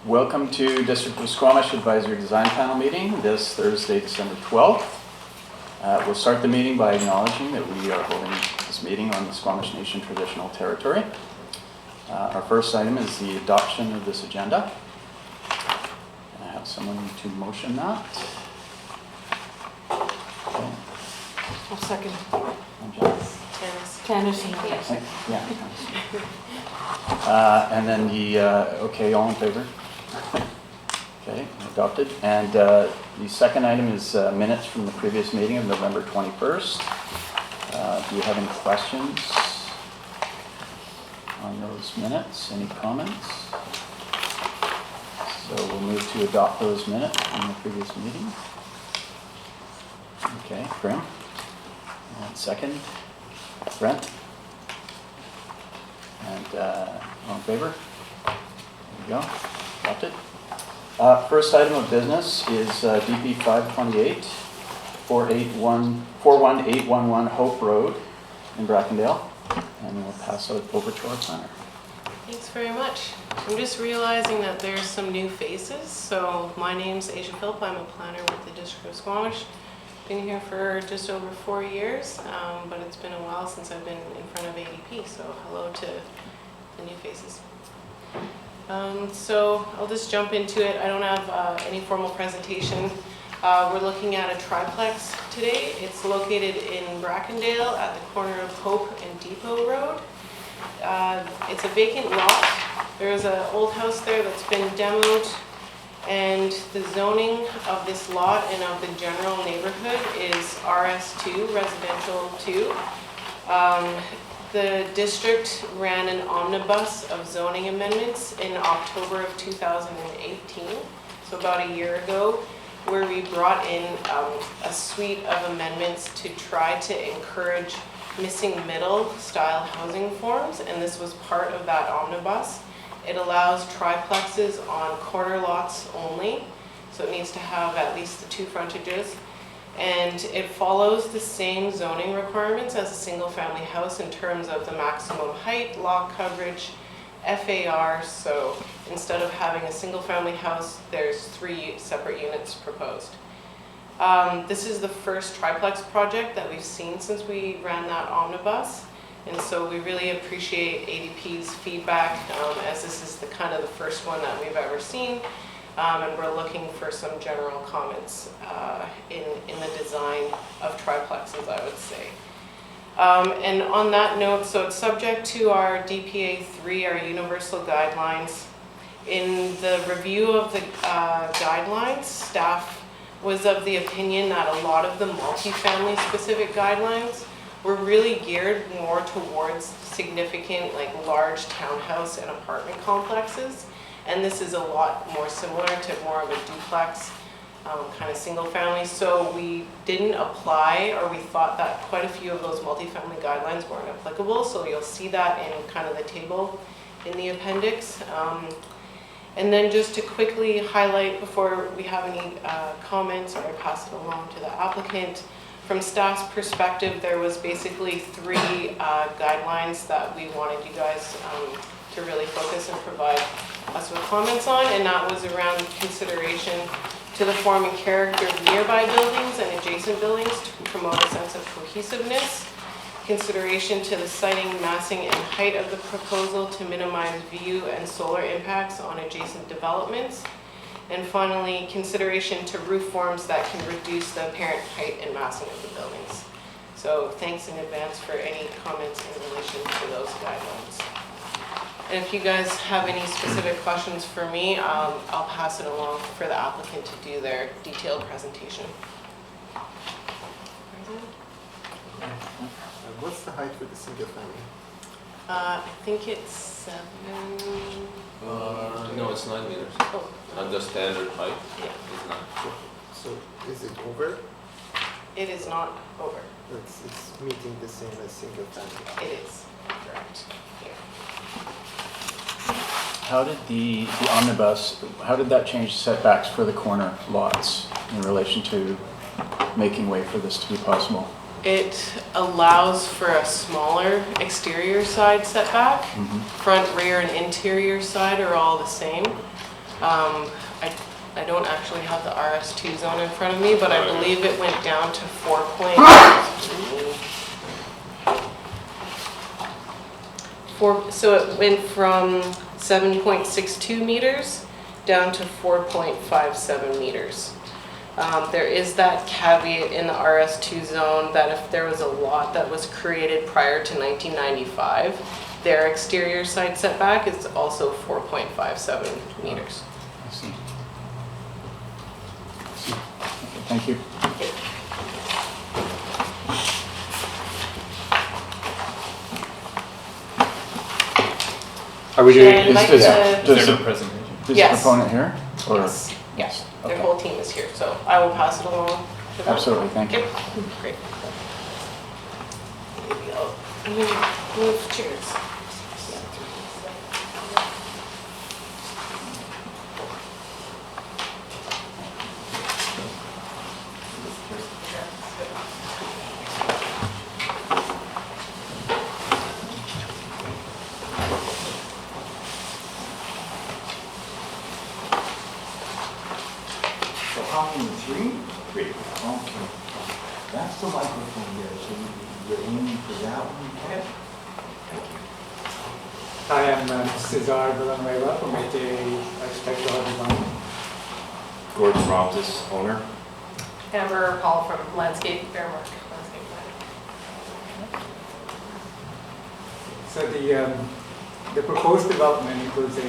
Welcome to District of Squamish Advisory Design Panel meeting this Thursday, December 12th. We'll start the meeting by acknowledging that we are holding this meeting on the Squamish Nation traditional territory. Our first item is the adoption of this agenda. Can I have someone to motion that? Okay. I'll second. Tannis. Yeah. And then okay, all in favor? Okay, adopted. And the second item is minutes from the previous meeting of November 21st. Do you have any questions on those minutes? Any comments? So we'll move to adopt those minutes from the previous meeting. Okay, Graham. And second, Brent. And all in favor? There you go. Adopted. First item of business is DP 528, 41811 Hope Road in Brackendale. And we'll pass it over to our planner. Thanks very much. I'm just realizing that there's some new faces. So my name's Philp. I'm a planner with the District of Squamish. Been here for just over 4 years, but it's been a while since I've been in front of ADP. So hello to the new faces. So I'll just jump into it. I don't have any formal presentation. We're looking at a triplex today. It's located in Brackendale at the corner of Hope and Depot Road. It's a vacant lot. There's an old house there that's been demoed, and the zoning of this lot and of the general neighborhood is RS2, residential 2. The district ran an omnibus of zoning amendments in October of 2018, so about a year ago, where we brought in a suite of amendments to try to encourage missing middle style housing forms, and this was part of that omnibus. It allows triplexes on corner lots only, so it needs to have at least the 2 frontages. And it follows the same zoning requirements as a single family house in terms of the maximum height, lot coverage, FAR. So instead of having a single family house, there's 3 separate units proposed. This is the first triplex project that we've seen since we ran that omnibus. And so we really appreciate ADP's feedback as this is the first one that we've ever seen. And we're looking for some general comments in the design of triplexes, I would say. And on that note, so it's subject to our DPA 3, our universal guidelines. In the review of the guidelines, staff was of the opinion that a lot of the multifamily specific guidelines were really geared more towards significant, like large townhouse and apartment complexes. And this is a lot more similar to more of a duplex kind of single family. So we didn't apply, or we thought that quite a few of those multifamily guidelines weren't applicable. So you'll see that in kind of the table in the appendix. And then just to quickly highlight before we have any comments, or I pass it along to the applicant, from staff's perspective, there was basically 3 guidelines that we wanted you guys to really focus and provide us with comments on, and that was around consideration to the form and character of nearby buildings and adjacent buildings to promote a sense of cohesiveness, consideration to the siting, massing, and height of the proposal to minimize view and solar impacts on adjacent developments, and finally, consideration to roof forms that can reduce the apparent height and massing of the buildings. So thanks in advance for any comments in relation to those guidelines. And if you guys have any specific questions for me, I'll pass it along for the applicant to do their detailed presentation. What's the height for the single family? I think it's 7. No, it's 9 meters. Oh, And the standard height yeah. is 9. So is it over? It is not over. It's meeting the same as single family. It is correct. Here. How did the omnibus, how did that change setbacks for the corner lots in relation to making way for this to be possible? It allows for a smaller exterior side setback. Front, rear, and interior side are all the same. I don't actually have the RS2 zone in front of me, but I believe it went down to 4.4. So it went from 7.62 meters down to 4.57 meters. There is that caveat in the RS2 zone that if there was a lot that was created prior to 1995, their exterior side setback is also 4.57 meters. I see. Okay, thank you. Are we doing? And I'd like Is to- does Is there the no presentation? is the Yes. proponent here? Or- Yes. Yes. Their Okay. whole team is here, so I will pass it along to them. Absolutely, thank you. Yep, great. Maybe I'll move chairs. So how many, three? Three. Okay. That's the microphone there, so you're aiming for that one, okay? Hi, I'm Cesar Villanueva from ATA Architectural Design. Gordon Romptus, owner. Amber Paul from Landscape, Fairmark Landscape Planning. So the proposed development includes a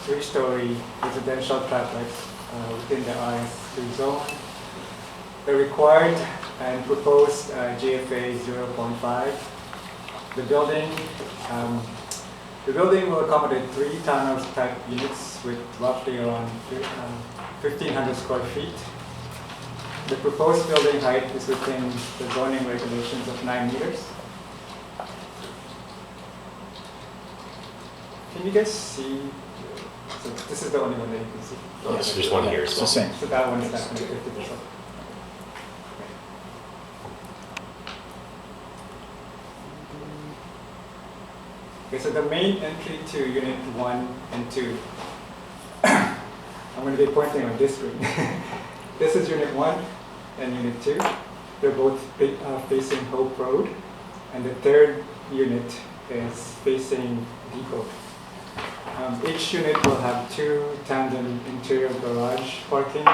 three-story residential triplex within the RS3 zone. The required and proposed GFA 0.5. The building will accommodate 3 townhouse type units with roughly around 1,500 square feet. The proposed building height is within the zoning regulations of 9 meters. Can you guys see? So this is the only one that you can see. Yes, there's one here as It's well. the same. So that one is not connected to this one. Okay, so the main entry to Unit 1 and 2, I'm going to be pointing on this screen. This is Unit 1 and Unit 2. They're both facing Hope Road, and the third unit is facing Depot. Each unit will have 2 tandem interior garage parking.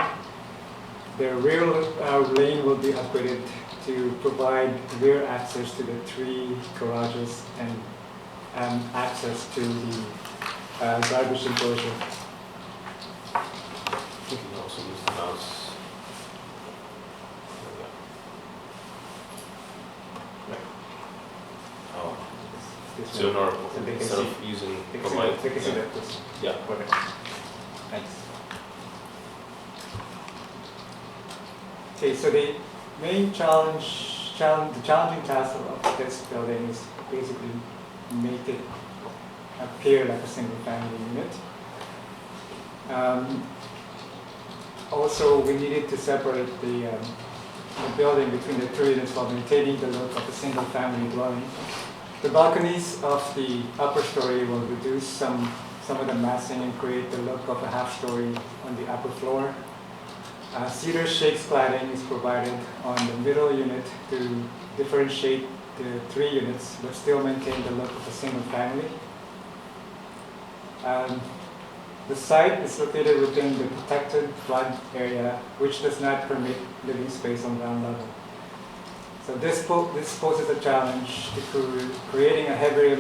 The rear lane will be upgraded to provide rear access to the 3 garages and access to the garbage enclosure. You can also use the mouse. Oh, This so one. in our, So they can instead of see- using They the can light. see that this. Yeah. Perfect. Thanks. Okay, so the main the challenging task of this building is basically make it appear like a single family unit. Also, we needed to separate the building between the 3 units while maintaining the look of a single family dwelling. The balconies of the upper story will reduce some of the massing and create the look of a half story on the upper floor. Cedar shakes cladding is provided on the middle unit to differentiate the 3 units but still maintain the look of a single family. The site is located within the protected flood area, which does not permit living space on ground level. So this poses a challenge to creating a heavier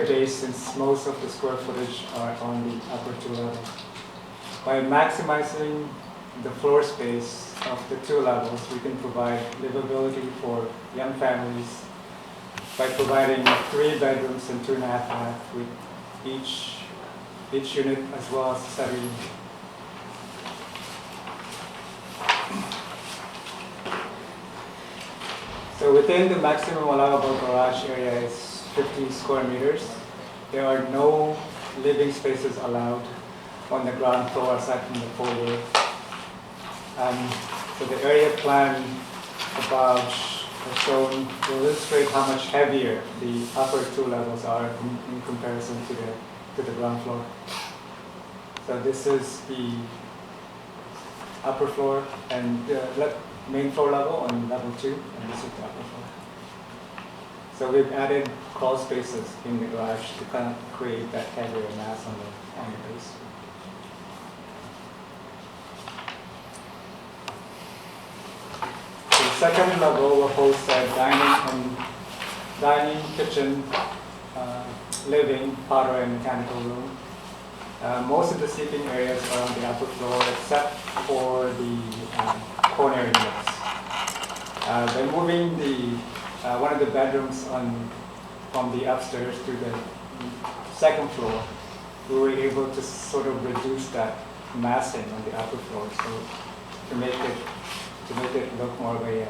base since most of the square footage are on the upper 2 levels. By maximizing the floor space of the 2 levels, we can provide livability for young families by providing 3 bedrooms and 2.5 baths with each unit as well as study. So within the maximum allowable garage area is 50 square meters. There are no living spaces allowed on the ground floor aside from the foyer. So the area plan above is shown to illustrate how much heavier the upper 2 levels are in comparison to the ground floor. So this is the upper floor and the main floor level on level 2, and this is the upper floor. So we've added crawl spaces in the garage to kind of create that heavier mass on the base. The second level will host a dining, kitchen, living, powder and mechanical room. Most of the sleeping areas are on the upper floor except for the corner units. By moving one of the bedrooms from the upstairs to the second floor, we were able to sort of reduce that massing on the upper floor, so to make it look more of a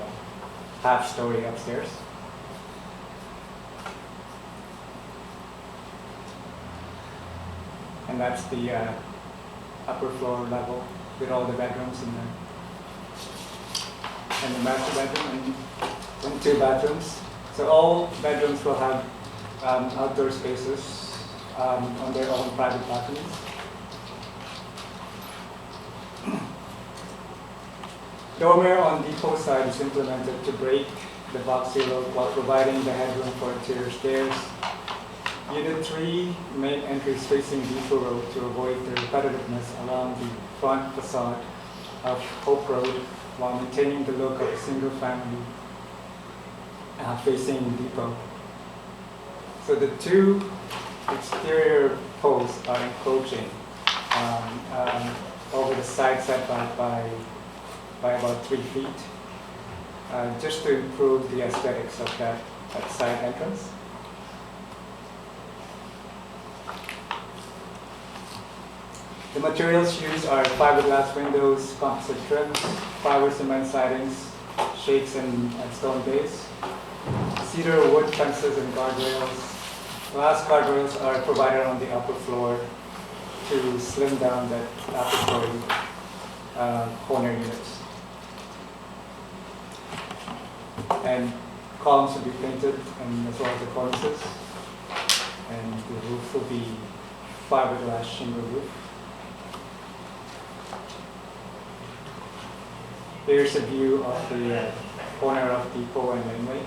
half-story upstairs. And that's the upper floor level with all the bedrooms in there. And the master bedroom and 2 bathrooms. So all bedrooms will have outdoor spaces on their own private balconies. Dormer on depot side is implemented to break the box zero while providing the headroom for interior stairs. Unit 3 main entries facing Depot Road to avoid the repetitiveness along the front facade of Hope Road while maintaining the look of a single family facing Depot. So the 2 exterior posts are encroaching over the side setback by about 3 feet, just to improve the aesthetics of that side entrance. The materials used are fiberglass windows, composite trims, fiber cement sidings, shakes and stone base, cedar wood fences and guardrails. Glass guardrails are provided on the upper floor to slim down that upper story corner units. And columns will be painted, and as well as the cornices. And the roof will be fiberglass shingle roof. Here's a view of the corner of Depot and Linway.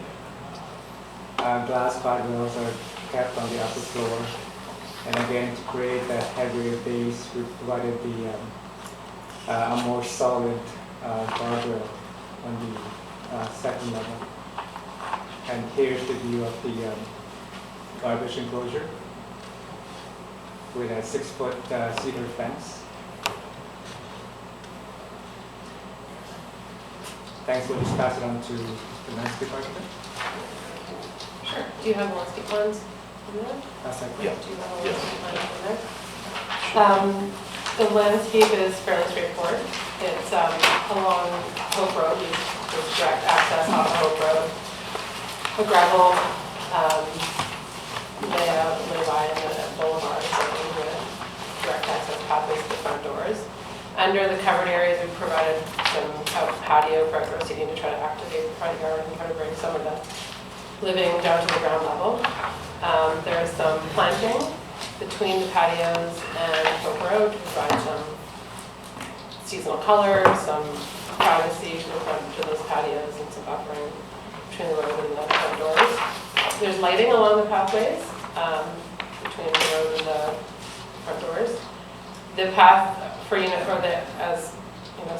Glass guardrails are kept on the upper floor. And again, to create that heavier base, we provided a more solid guardrail on the second level. And here's the view of the garbage enclosure with a 6-foot cedar fence. Thanks, we'll just pass it on to the landscape architect. Sure. Do you have landscape plans in there? Yeah. Do you have a landscape plan in there? The landscape is fairly straightforward. It's along Hope Road, there's direct access off Hope Road. A gravel layout nearby in the boulevard, so with direct access pathways to the front doors. Under the covered areas, we provided some patio for outdoor seating to try to activate the front yard and try to bring some of the living down to the ground level. There's some planting between the patios and Hope Road to provide some seasonal color, some privacy to the front to those patios, and some buffering between the road and the front doors. There's lighting along the pathways between the road and the front doors. The path for unit, as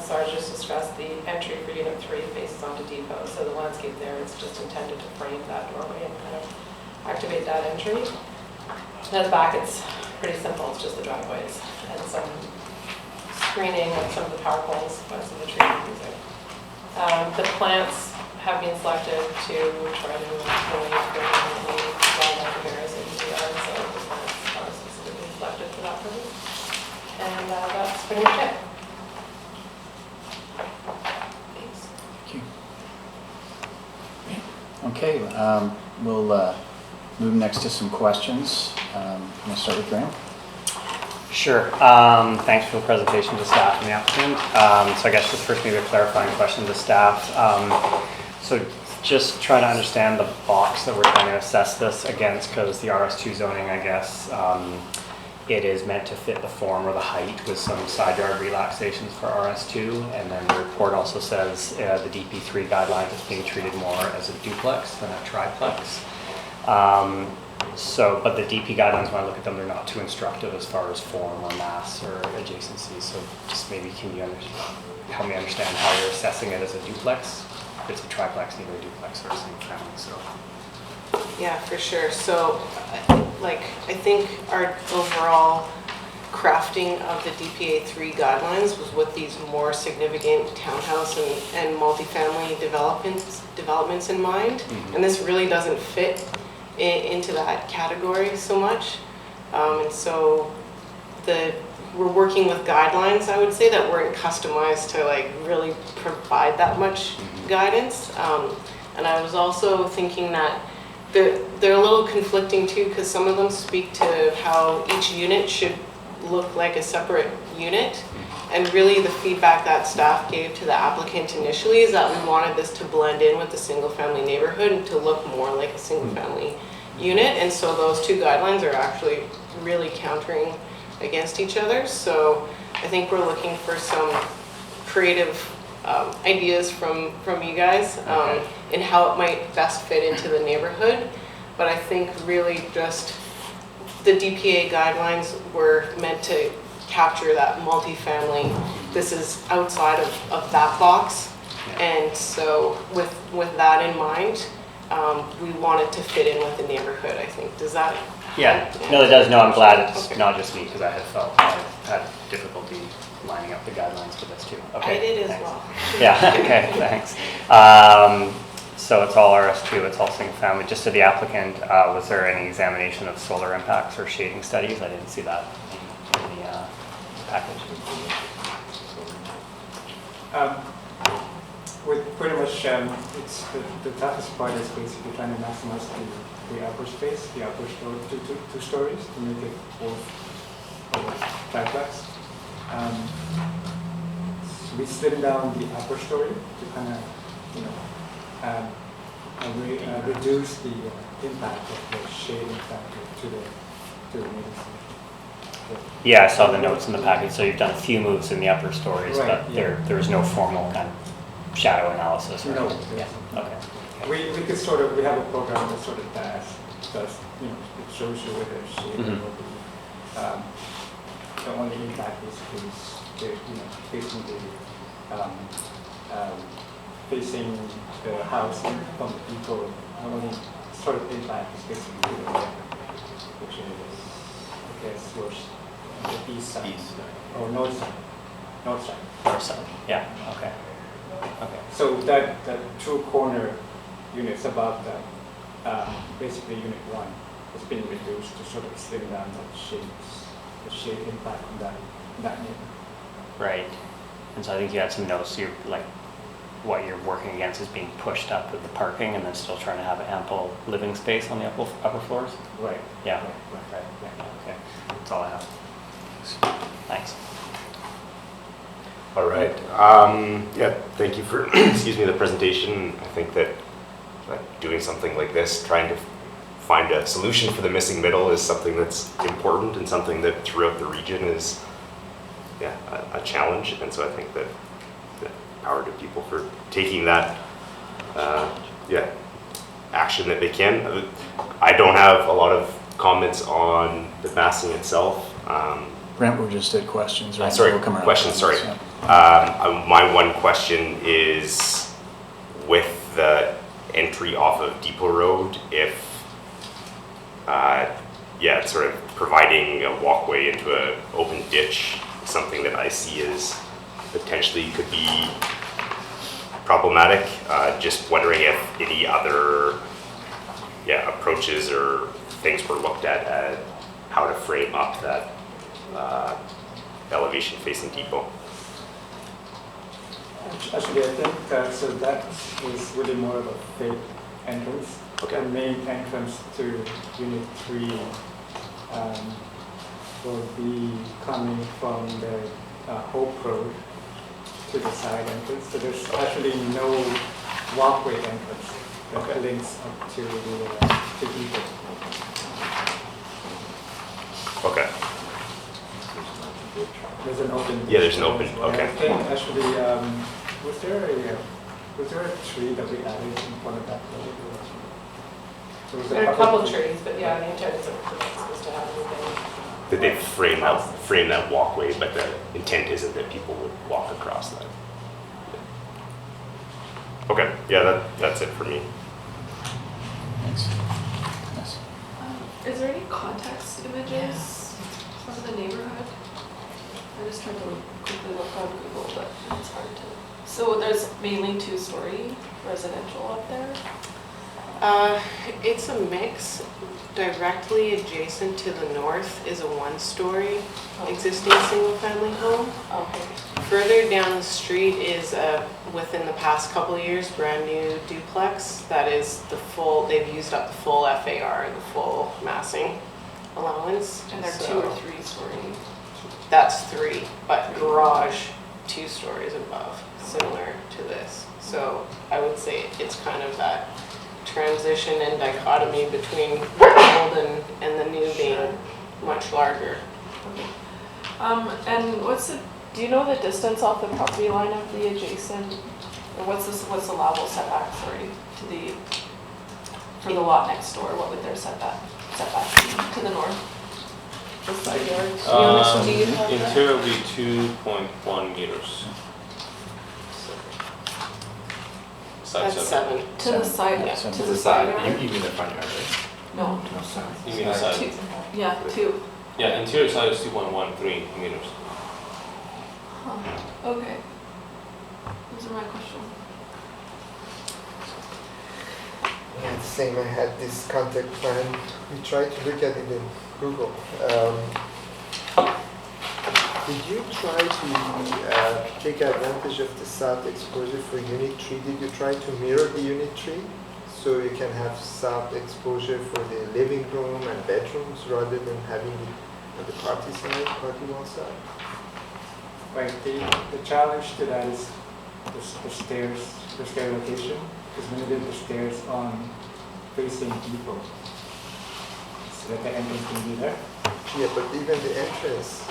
Sarge just discussed, the entry for unit 3 faces onto Depot, so the landscape there is just intended to frame that doorway and kind of activate that entry. At the back, it's pretty simple. It's just the driveways and some screening of some of the power poles by some of the trees music. The plants have been selected to try to avoid any wildlife barriers into the yard, so the plants are specifically selected for that purpose. And that's pretty much it. Thanks. Thank you. Okay, we'll move next to some questions. Can I start with Graham? Sure. Thanks for the presentation to staff and the applicant. So I guess just first maybe a clarifying question to staff. So just trying to understand the box that we're trying to assess this against, because the RS2 zoning, I guess, it is meant to fit the form or the height with some side yard relaxations for RS2. And then the report also says the DP3 guidelines is being treated more as a duplex than a triplex. But the DP guidelines, when I look at them, they're not too instructive as far as form or mass or adjacency. So just maybe can you help me understand how you're assessing it as a duplex? If it's a triplex, neither a duplex or a single family. So. Yeah, for sure. So, I think our overall crafting of the DPA 3 guidelines was with these more significant townhouse and multifamily developments in mind. Mm-hmm. And this really doesn't fit into that category so much. And so we're working with guidelines, I would say, that weren't customized to really provide that much guidance. And I was also thinking that they're a little conflicting too, because some of them speak to how each unit should look like a separate unit. And really the feedback that staff gave to the applicant initially is that we wanted this to blend in with the single family neighborhood and to look more like a single family unit. And so those two guidelines are actually really countering against each other. So I think we're looking for some creative ideas from you guys in how it might best fit into the neighborhood. But I think really just the DPA guidelines were meant to capture that multifamily. This is outside of that box. And so with that in mind, we wanted to fit in with the neighborhood, I think. Does that? Yeah, no, it does. No, I'm glad it's Okay. not just me, because I had felt I had difficulty lining up the guidelines for this too. Okay, I did as thanks. well. Yeah, okay, thanks. So it's all RS2, it's all single family. Just to the applicant, was there any examination of solar impacts or shading studies? I didn't see that in the package. With pretty much, it's the toughest part is basically trying to maximize the upper space, the upper story, two stories to make it both triplex. So we slim down the upper story to kind of, reduce the impact of the shading factor to the neighborhood. Yeah, I saw the notes in the package. So you've done a few moves in the upper stories, Right, but yeah. there's no formal kind of shadow analysis. Or No. anything. Yeah. Okay. We could we have a program that sort of does, it shows you where the shading will be. The only impact is facing the house from the people. The only sort of impact is basically to the left, which is, I guess, worse, the east side. Or north side. North side. North side. Yeah. Okay. Okay. So that two corner units above that, basically unit 1, has been reduced to sort of slim down the shade impact on that neighborhood. Right. And so I think you had some notes. You're what you're working against is being pushed up with the parking, and then still trying to have ample living space on the upper floors. Right. Yeah. Right. Yeah. Okay. That's all I have. Thanks. All right. Yeah, thank you for the presentation. I think that doing something like this, trying to find a solution for the missing middle, is something that's important and something that throughout the region is a challenge. And so I think that power to people for taking that action that they can. I don't have a lot of comments on the massing itself. Brent just did questions, right? Sorry, We'll come around to questions, comments, sorry. yeah. My one question is, with the entry off of Depot Road, if, it's sort of providing a walkway into an open ditch, something that I see as potentially could be problematic. Just wondering if any other approaches or things were looked at how to frame up that elevation facing Depot. Actually, I think that is really more of a fake entrance. Okay. The main entrance to Unit 3 will be coming from the Hope Road to the side entrance. So there's actually no walkway entrance that links up to Depot. Okay. There's an open. Yeah, there's an open, Yeah, okay. I think actually, was there a tree that we added in front of that building? There was There are a couple trees, but yeah, the intent is was to have everything. That they frame that walkway, but the intent isn't that people would walk across that. Okay, yeah, that's it for me. Thanks. Yes. Is there any context images of the neighborhood? I just tried to quickly look on Google, but it's hard to. So there's mainly 2-story residential up there? It's a mix. Directly adjacent to the north is a 1-story existing single-family home. Okay. Further down the street is within the past couple of years, brand new duplex. That is the full, they've used up the full FAR, the full massing allowance. And they're So 2 or 3-story? That's 3, but garage 2 stories above, similar to this. So I would say it's kind of that transition and dichotomy between the old and the new being much larger. And do you know the distance off the property line of the adjacent, or what's the allowable setback, sorry, for the lot next door? What would their setback be to the north? The side yard? To be honest, do you have that? Interior will be 2.1 meters. Side That's 7. To the side, Yeah. to the side yard? You mean the front yard, right? No. You mean the side? 2, yeah, 2. Yeah, interior side is 2.13 meters. Huh. Okay. Those are my questions. Yeah, it's the same. I had this contact plan. We tried to look at it in Google. Did you try to take advantage of the south exposure for unit 3? Did you try to mirror the unit 3 so you can have south exposure for the living room and bedrooms rather than having it on the party side, party wall side? Right, the challenge to that is the stairs, the stair location, because when you did the stairs on facing people, so that the entrance can be there. Yeah, but even the entrance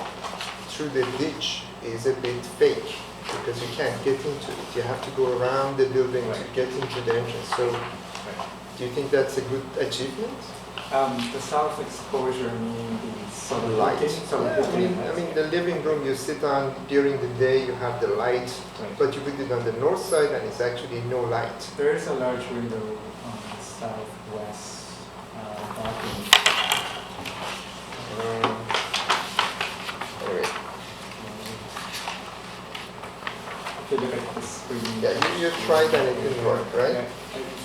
through the ditch is a bit fake because you can't get into it. You have to go around the building to get into the entrance. So do you think that's a good achievement? The south exposure meaning the solar Light. lighting, solar Yeah, lighting. I mean, the living room you sit on during the day, you have the light, Right. but you put it on the north side and it's actually no light. There is a large window on the southwest balcony. Anyway, If you look at the screen. yeah, you tried and it didn't work, right? Yeah,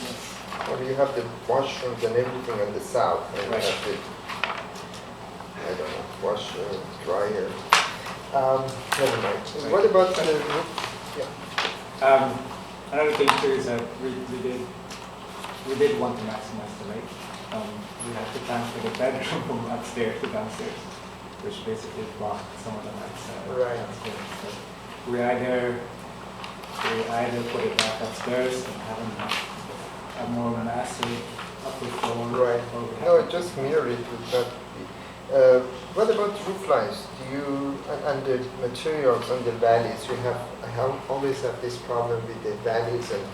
yes. Or you have the washrooms and everything on the south, and you Right. have the, I don't know, washer, dryer. Never mind. Right. What about the roof? Yeah. Another thing too is that we did want to maximize the light. We had to transfer the bedroom from upstairs to downstairs, which basically blocked some of the lights Right. downstairs. So we either put it back upstairs and have a more massive upper floor. Right. or we have- No, just mirror it would not be. What about roof lines? Do you, and the materials on the valleys, I always have this problem with the valleys and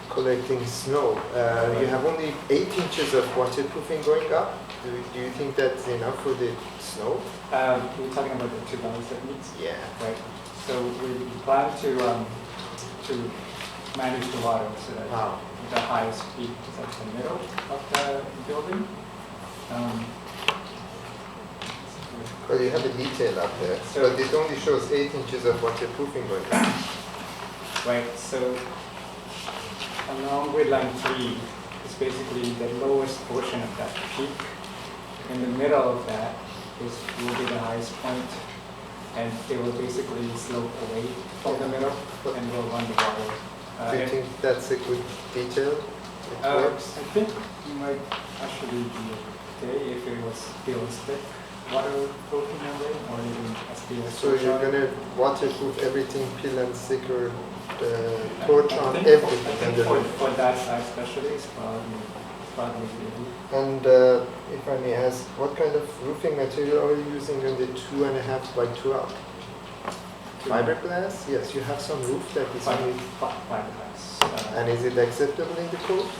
collecting snow. You have only 8 inches of waterproofing going up. Do you think that's enough for the snow? We're talking about the 2 valleys that meets. Yeah. Right. So we plan to manage the water so that Wow. the highest peak is at the middle of the building. Well, you have a detail up there, So- but it only shows 8 inches of waterproofing going up. Right, so along with line 3 is basically the lowest portion of that peak. In the middle of that will be the highest point, and it will basically slope away from the middle and will run the water. Do you think that's a good detail? It works? I think you might actually be okay if it was steel stick waterproofing membrane or even SBS. So you're gonna waterproof everything, peel and sticker, torch on I everything think under the roof? for that size especially, it's probably be a roof. And if I may ask, what kind of roofing material are you using in the 2.5 by 12? Fiberglass? Yes, you have some roof that is only. Fiberglass. And is it acceptable in the code?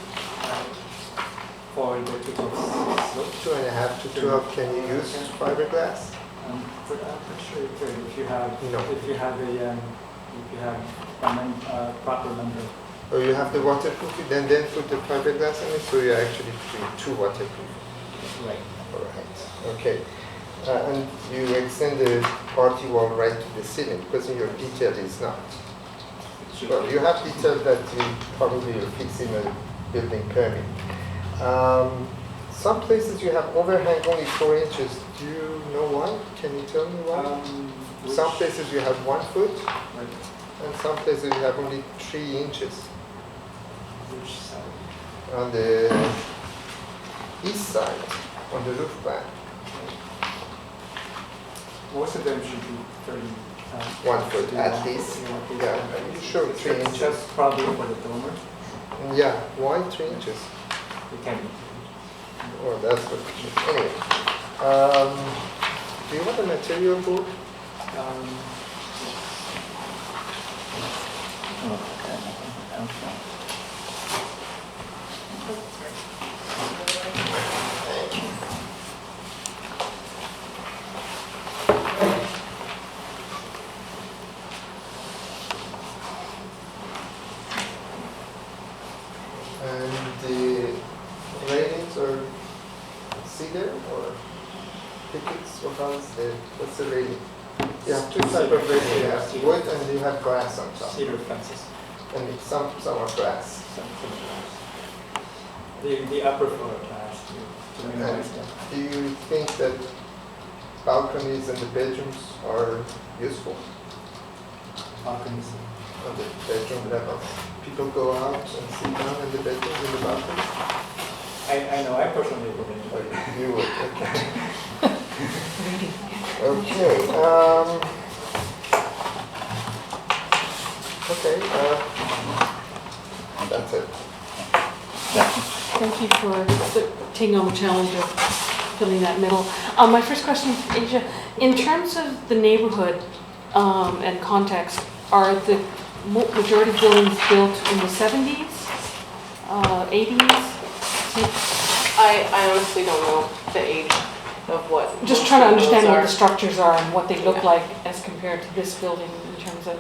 For the 2 slope. 2.5 to 12, can you use fiberglass? But I'm not sure you could if you have No. if you have a proper number. Or you have the waterproof, then put the fiberglass on it, so you're actually doing 2 waterproof. Right. All right, okay. And you extend the party wall right to the ceiling, because in your detail it's not. Well, you have detail that you probably will fix in a building permit. Some places you have overhang only 4 inches. Do you know why? Can you tell me why? Some places you have 1 foot, Right. and some places you have only 3 inches. Which side? On the east side, on the roof plan. Most of them should be 30. 1 foot should be at 1 foot, least. yeah. Yeah, you show 3 inches. That's probably for the dormer. Yeah, why 3 inches? It can be. Oh, that's what. Anyway, do you have a material board? Okay. And the railings are cedar or pickets? What's the railing? You have 2 types of railing. You have wood and you have grass on top. Cedar fences. And some are grass. The upper floor glass to minimize And that. do you think that balconies in the bedrooms are useful Balconies. on the bedroom level? People go out and sit down in the bedrooms in the balcony? I know, I personally would enjoy it. You would, okay. That's it. Thank you for taking on the challenge of filling that middle. My first question, Asia, in terms of the neighborhood and context, are the majority of buildings built in the 70s, 80s? I honestly don't know the age of what. Just most trying to of understand those what are. the structures are and what they look Yeah. like as compared to this building in terms of.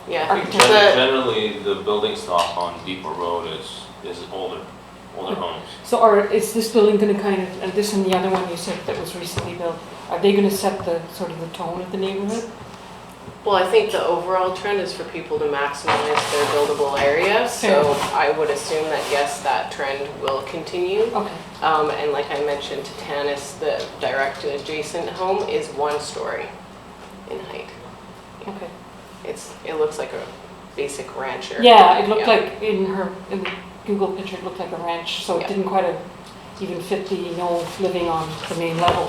Yeah, Architecture. Generally, the building stock on Depot Road is older homes. So is this building going to kind of, and this and the other one you said that was recently built, are they going to set the sort of the tone of the neighborhood? well, I think the overall trend is for people to maximize their buildable area, so I would assume that, yes, that trend will continue. Okay. And like I mentioned to Tanis, the direct adjacent home is 1 story in height. Okay. It looks like a basic rancher. Yeah, it looked Yeah. like in the Google picture, it looked like a ranch, so it Yeah. didn't quite even fit the living on the main level.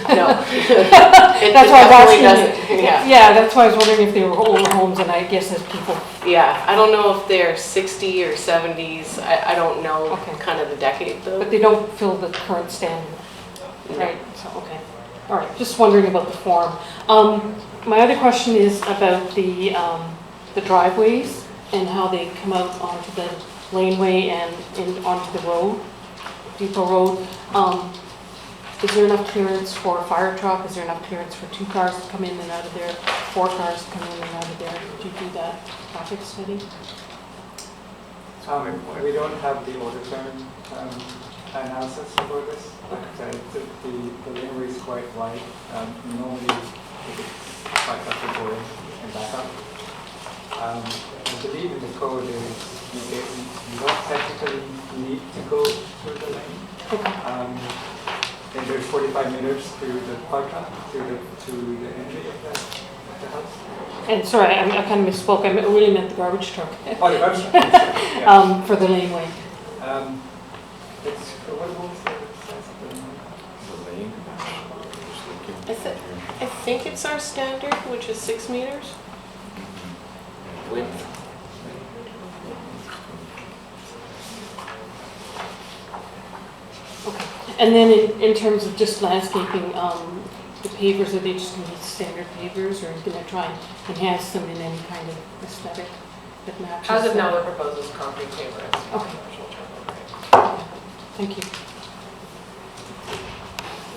No. That's why I was definitely asking doesn't, you. yeah. Yeah, that's why I was wondering if they were older homes, and I guess as people, Yeah, I don't know if they're 60 or 70s. I don't know Okay. kind of the decade though. but they don't fill the current standard, No. right? So, okay. All right, just wondering about the form. My other question is about the driveways and how they come out onto the laneway and onto the road, Depot Road. Is there enough clearance for a fire truck? Is there enough clearance for 2 cars to come in and out of there, 4 cars to come in and out of there? Did you do that traffic study? We don't have the order turn analysis for this. Like I said, the laneway is quite wide. Normally, if it's quite up to go in and back up. I believe in the code is you don't technically need to go through the lane. Okay. And there's 45 meters to the park lot, to the entry of the house. And sorry, I kind of misspoke. I really meant the garbage truck. Oh, the garbage truck. Yeah. For the laneway. It's, what was the size of the lane? I think it's our standard, which is 6 meters width. And then in terms of just landscaping, the pavers, are they just going to be standard pavers, or are you going to try and enhance them in any kind of aesthetic that matches? As of now, them? the proposal is concrete pavers. Okay. Thank you.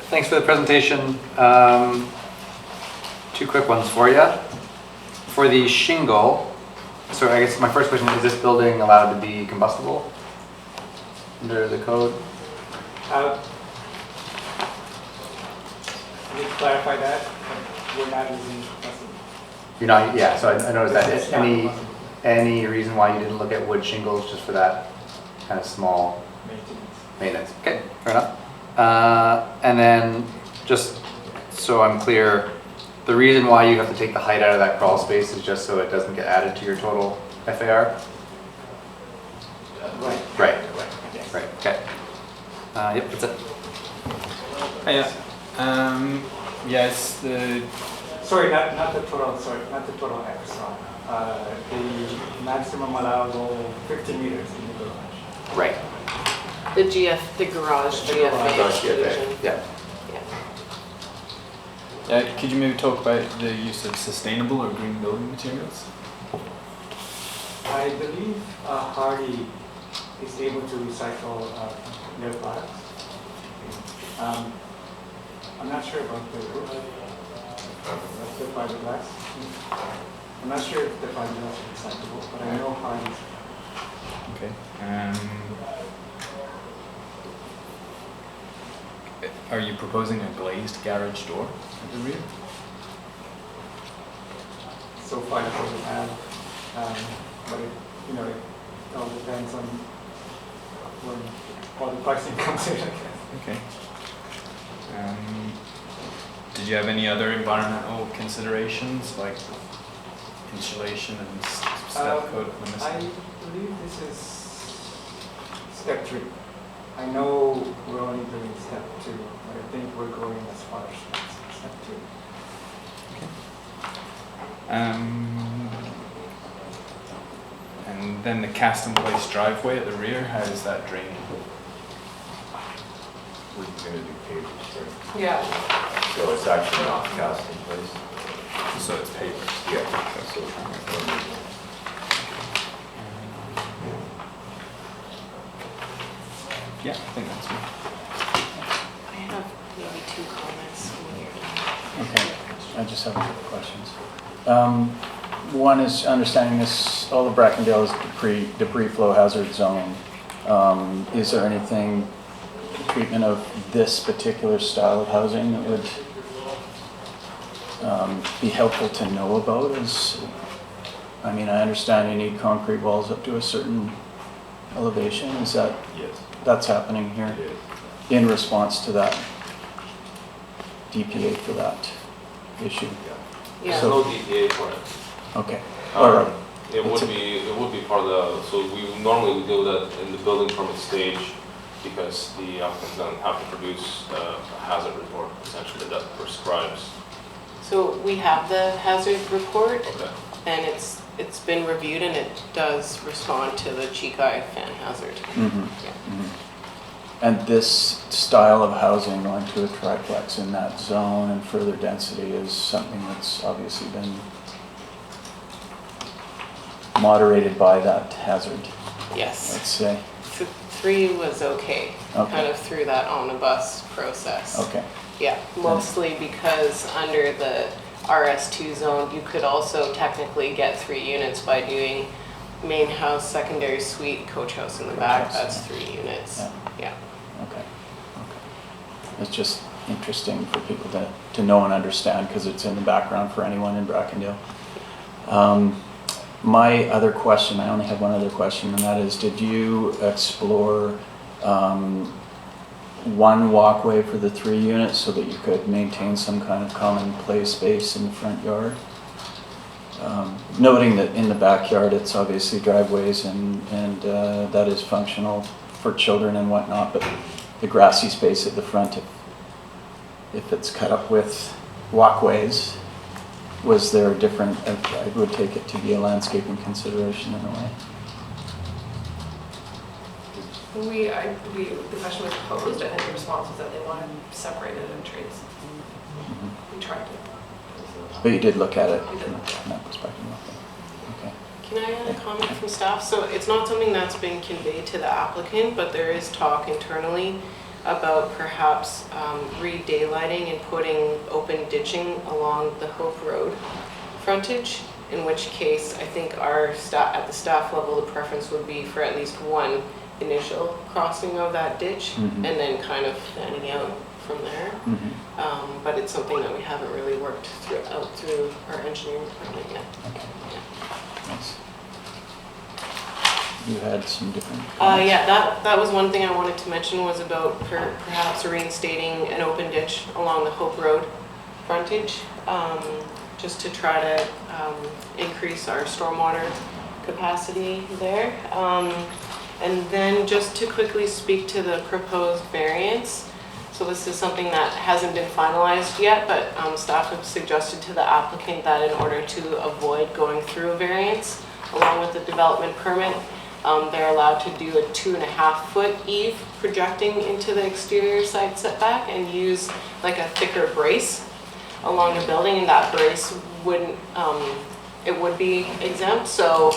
Thanks for the presentation. Two quick ones for you. For the shingle, so I guess my first question, is this building allowed to be combustible under the code? Can you clarify that? We're not using combustible. You're not, yeah, so I noticed It's that. not combustible. Any reason why you didn't look at wood shingles just for that kind of small maintenance? Okay, fair enough. And then just so I'm clear, the reason why you have to take the height out of that crawl space is just so it doesn't get added to your total FAR? Right. Right, Yes. right, okay. Yep, that's it. Yes, the, Sorry, not the total extra. The maximum allowable 50 meters in the garage. Right, The the garage GFA exclusion. yeah. could you maybe talk about the use of sustainable or green building materials? I believe Hardy is able to recycle their products. I'm not sure about the roof, the fiberglass. I'm not sure if the fiberglass is recyclable, but I know Hardy's. Okay. Are you proposing a glazed garage door at the rear? So far, that's what we have. But it all depends on when all the pricing comes in, I guess. Okay. Did you have any other environmental considerations like insulation and step code limits? I believe this is step 3. I know we're only doing step 2, but I think we're going as far as step 2. And then the cast in place driveway at the rear, how does that drain? We're going to do pavers first. Yeah. So it's actually not cast in place. So it's pavers. Yeah. So Yeah, I think that's me. I have maybe 2 comments when you're done. Okay, I just have a couple questions. One is understanding this, all of Brackendale is debris flow hazard zone. Is there anything, treatment of this particular style of housing that would be helpful to know about? I mean, I understand you need concrete walls up to a certain elevation. Is that, yes, that's happening here it is. in response to that DPA for that issue? Yeah. There's no DPA for it. Okay, all right. It would be part of the, so we normally do that in the building permit stage because the applicant doesn't have to produce a hazard report essentially that prescribes. So we have the hazard report, Okay. and it's been reviewed, and it does respond to the Chikai fan hazard. Mhm. Yeah. Mhm. And this style of housing going to a triplex in that zone and further density is something that's obviously been moderated by that hazard, Yes. let's say. 3 was okay, Okay. kind of through that omnibus process. Okay, Yeah, mostly because under the RS2 zone, you could also technically get 3 units by doing main house, secondary suite, coach house in the back. Coach house, That's 3 units. Yeah. Yeah. okay. It's just interesting for people to know and understand because it's in the background for anyone in Brackendale. My other question, I only have one other question, and that is, did you explore one walkway for the 3 units so that you could maintain some kind of common play space in the front yard? Noting that in the backyard, it's obviously driveways and that is functional for children and whatnot, but the grassy space at the front, if it's cut up with walkways, was there a different, I would take it to be a landscaping consideration in a way. The question was posed, I think the response was that they wanted separated entries. Mhm. We tried to. But you did look at it We did from look at it. that perspective, okay. Can I add a comment from staff? So it's not something that's been conveyed to the applicant, but there is talk internally about perhaps re-daylighting and putting open ditching along the Hope Road frontage, in which case I think our staff, at the staff level, the preference would be for at least one initial crossing of that ditch Mhm. and then kind of fanning out from there. Mhm. But it's something that we haven't really worked through our engineering department yet. Okay, Yeah. thanks. You had some different. Yeah, that was one thing I wanted to mention was about perhaps reinstating an open ditch along the Hope Road frontage, just to try to increase our stormwater capacity there. And then just to quickly speak to the proposed variance. So this is something that hasn't been finalized yet, but staff have suggested to the applicant that in order to avoid going through a variance along with the development permit, they're allowed to do a 2.5-foot eave projecting into the exterior side setback and use like a thicker brace along the building, and that brace wouldn't, it would be exempt. So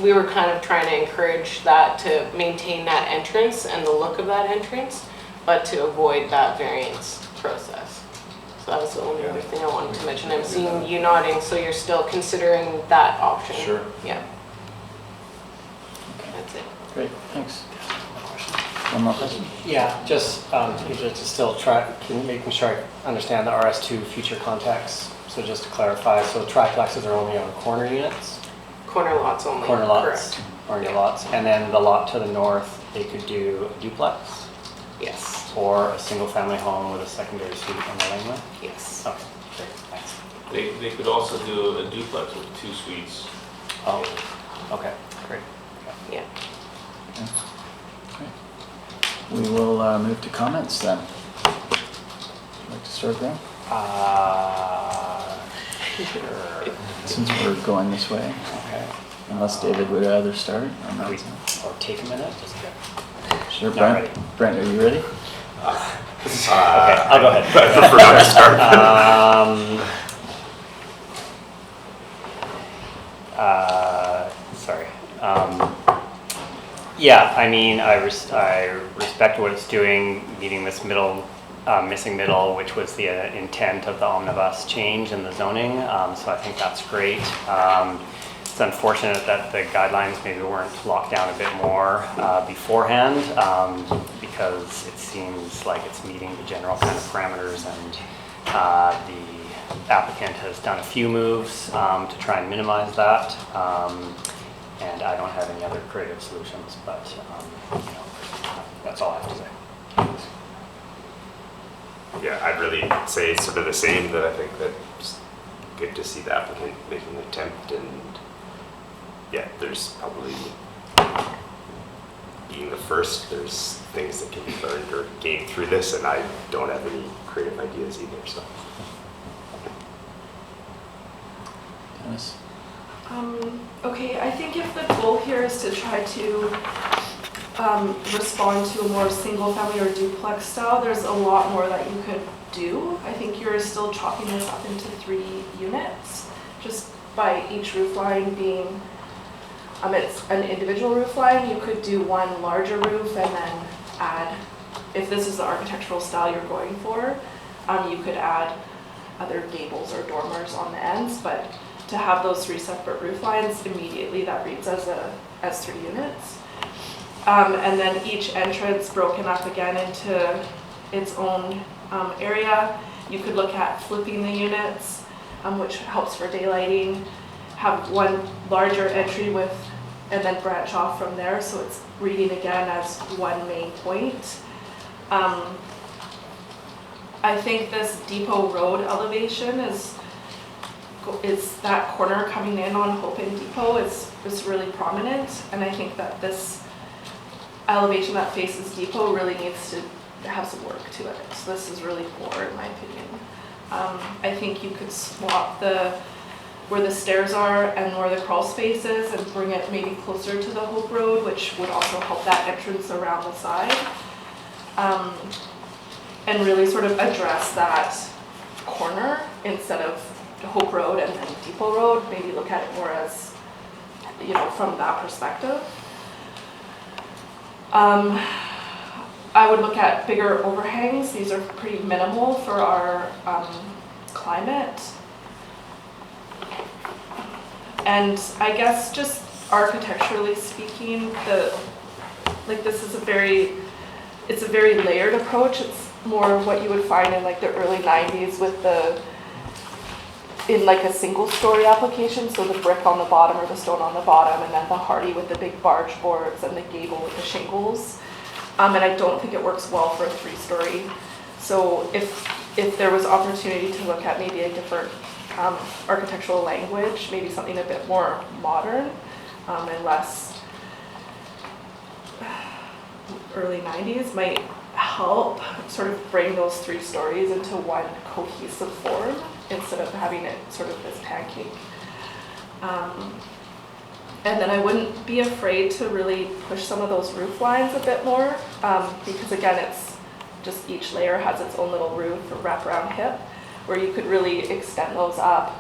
we were kind of trying to encourage that to maintain that entrance and the look of that entrance, but to avoid that variance process. So that was the only other thing I wanted to mention. I'm seeing you nodding, so you're still considering that option? Sure. Yeah. Okay. That's it. Great, thanks. One more question? Yeah, just to still making sure I understand the RS2 future context. So just to clarify, so triplexes are only on corner units? Corner lots only. Corner lots? Correct. Corner lots. And then the lot to the north, they could do a duplex? Yes. Or a single family home with a secondary suite on the laneway? Yes. Okay, great, thanks. They could also do a duplex with 2 suites. Oh, okay, great. Yeah. Okay. Great. We will move to comments then. Would you like to start there? Sure. Since we're going this way, Okay. unless David would rather start. Or not. Or take a minute, just Sure, Not Brent. ready. Brent, are you ready? Okay, I'll go ahead. I prefer not to start. Sorry. Yeah, I mean, I respect what it's doing, meeting this missing middle, which was the intent of the omnibus change in the zoning. So I think that's great. It's unfortunate that the guidelines maybe weren't locked down a bit more beforehand, because it seems like it's meeting the general kind of parameters, and the applicant has done a few moves to try and minimize that. And I don't have any other creative solutions, but you know, that's all I have to say. Yeah, I'd really say sort of the same, that I think that it's good to see the applicant making an attempt, and yeah, there's probably, being the first, there's things that can be learned or gained through this, and I don't have any creative ideas either, so. Dennis? Okay, I think if the goal here is to try to respond to a more single family or duplex style, there's a lot more that you could do. I think you're still chopping this up into 3 units, just by each roof line being, it's an individual roof line. You could do one larger roof and then add, if this is the architectural style you're going for, you could add other gables or dormers on the ends, but to have those 3 separate roof lines, immediately that reads as 3 units. And then each entrance broken up again into its own area. You could look at flipping the units, which helps for daylighting. Have one larger entry with, and then branch off from there, so it's reading again as one main point. I think this Depot Road elevation is that corner coming in on Hope and Depot is really prominent, and I think that this elevation that faces Depot really needs to have some work to it. So this is really poor in my opinion. I think you could swap the where the stairs are and where the crawl space is, and bring it maybe closer to the Hope Road, which would also help that entrance around the side. And really sort of address that corner instead of Hope Road and then Depot Road, maybe look at it more as, you know, from that perspective. I would look at bigger overhangs. These are pretty minimal for our climate. And I guess just architecturally speaking, this is it's a very layered approach. It's more what you would find in like the early 90s with in like a single story application. So the brick on the bottom or the stone on the bottom, and then the hardy with the big barge boards and the gable with the shingles. And I don't think it works well for a 3-story. So if there was opportunity to look at maybe a different architectural language, maybe something a bit more modern and less early 90s, might help sort of bring those 3 stories into one cohesive form instead of having it sort of this pancake. And then I wouldn't be afraid to really push some of those roof lines a bit more because again, it's just each layer has its own little roof or wraparound hip where you could really extend those up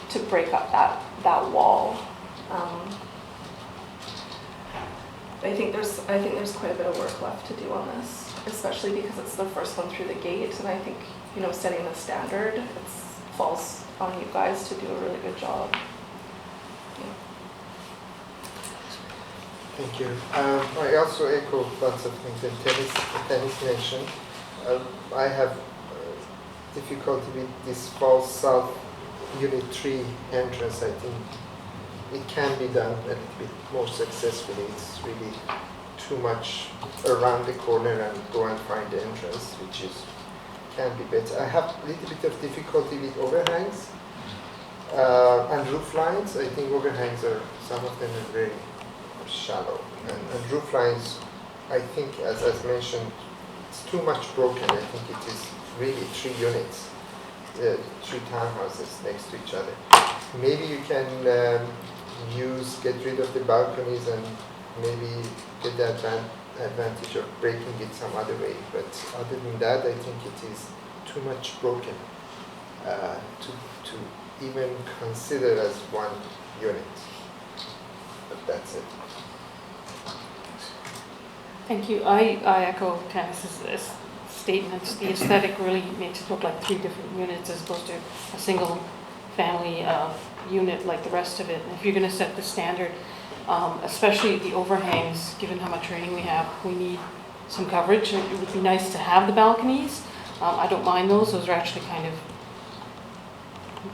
to break up that wall. I think there's quite a bit of work left to do on this, especially because it's the first one through the gate, and I think, you know, setting the standard, it falls on you guys to do a really good job. Yeah. Thank you. I also echo lots of things that Dennis mentioned. I have difficulty with this false south Unit 3 entrance. I think it can be done a little bit more successfully. It's really too much around the corner and go and find the entrance, which can be better. I have a little bit of difficulty with overhangs and roof lines. I think overhangs some of them are very shallow. And roof lines, I think, as mentioned, it's too much broken. I think it is really 3 units, 3 townhouses next to each other. Maybe you can get rid of the balconies and maybe get the advantage of breaking it some other way. But other than that, I think it is too much broken to even consider as 1 unit. But that's it. Thank you. I echo Tannis's statements. The aesthetic really makes it look like 3 different units as opposed to a single family unit like the rest of it. And if you're going to set the standard, especially the overhangs, given how much training we have, we need some coverage. It would be nice to have the balconies. I don't mind those. Those are actually kind of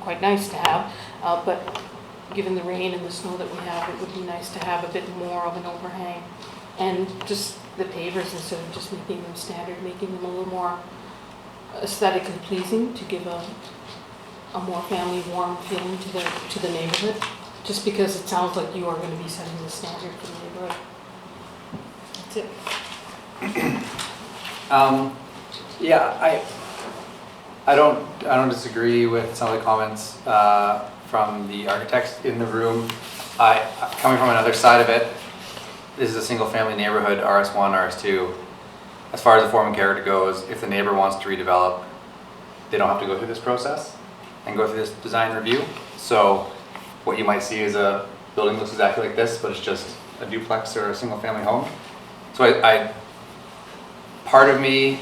quite nice to have. But given the rain and the snow that we have, it would be nice to have a bit more of an overhang. And just the pavers, instead of just making them standard, making them a little more aesthetically pleasing to give a more family warm feeling to the neighborhood, just because it sounds like you are going to be setting the standard for the neighborhood. That's it. Yeah, I don't disagree with some of the comments from the architects in the room. Coming from another side of it, this is a single family neighborhood, RS1, RS2. As far as the form and character goes, if the neighbor wants to redevelop, they don't have to go through this process and go through this design review. So what you might see is a building looks exactly like this, but it's just a duplex or a single family home. So part of me,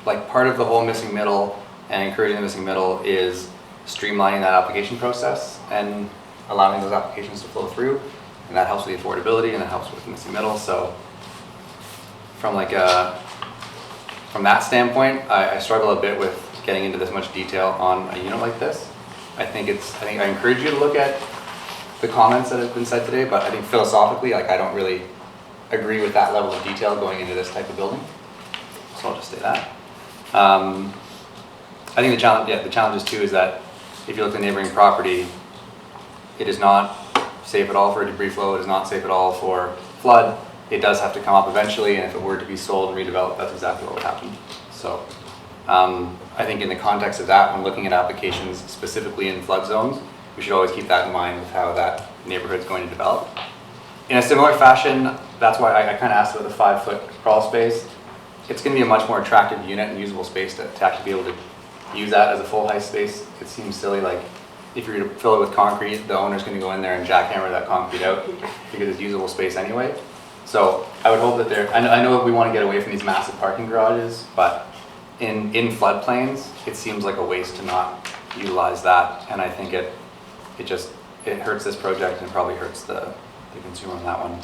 like part of the whole missing middle and encouraging the missing middle is streamlining that application process and allowing those applications to flow through. And that helps with the affordability and it helps with the missing middle. So from from that standpoint, I struggle a bit with getting into this much detail on a unit like this. I think I encourage you to look at the comments that have been said today, but I think philosophically, I don't really agree with that level of detail going into this type of building. So I'll just say that. I think the challenge is too is that if you look at the neighboring property, it is not safe at all for debris flow. It is not safe at all for flood. It does have to come up eventually, and if it were to be sold and redeveloped, that's exactly what would happen. So I think in the context of that, when looking at applications specifically in flood zones, we should always keep that in mind with how that neighborhood's going to develop. In a similar fashion, that's why I kind of asked about the 5-foot crawl space. It's going to be a much more attractive unit and usable space to actually be able to use that as a full height space. It seems silly, like if you're going to fill it with concrete, the owner's going to go in there and jackhammer that concrete out because it's usable space anyway. So I would hope that I know we want to get away from these massive parking garages, but in floodplains, it seems like a waste to not utilize that. And I think it hurts this project and probably hurts the consumer on that one.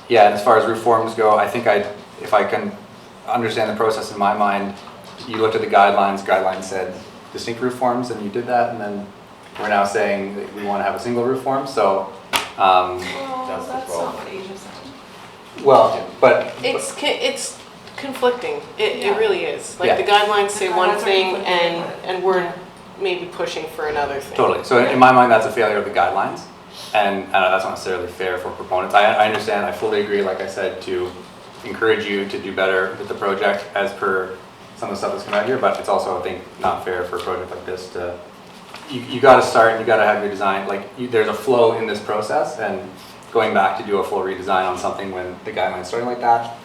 Yeah, and as far as roof forms go, I think if I can understand the process in my mind, you looked at the guidelines said distinct roof forms, and you did that, and then we're now saying that we want to have a single roof form, so. Well, That's the that's not problem. what Asia said. Well, but. It's conflicting. It Yeah. really is. Like Yeah. the guidelines say The one guidelines are thing conflicting, and we're maybe pushing for another thing. Totally. So in my mind, that's a failure of the guidelines, and that's not necessarily fair for proponents. I understand. I fully agree. Like I said, to encourage you to do better with the project as per some of the stuff that's come out here. But it's also, I think, not fair for a project like this to. You got to start. You got to have your design. There's a flow in this process, and going back to do a full redesign on something when the guidelines starting like that,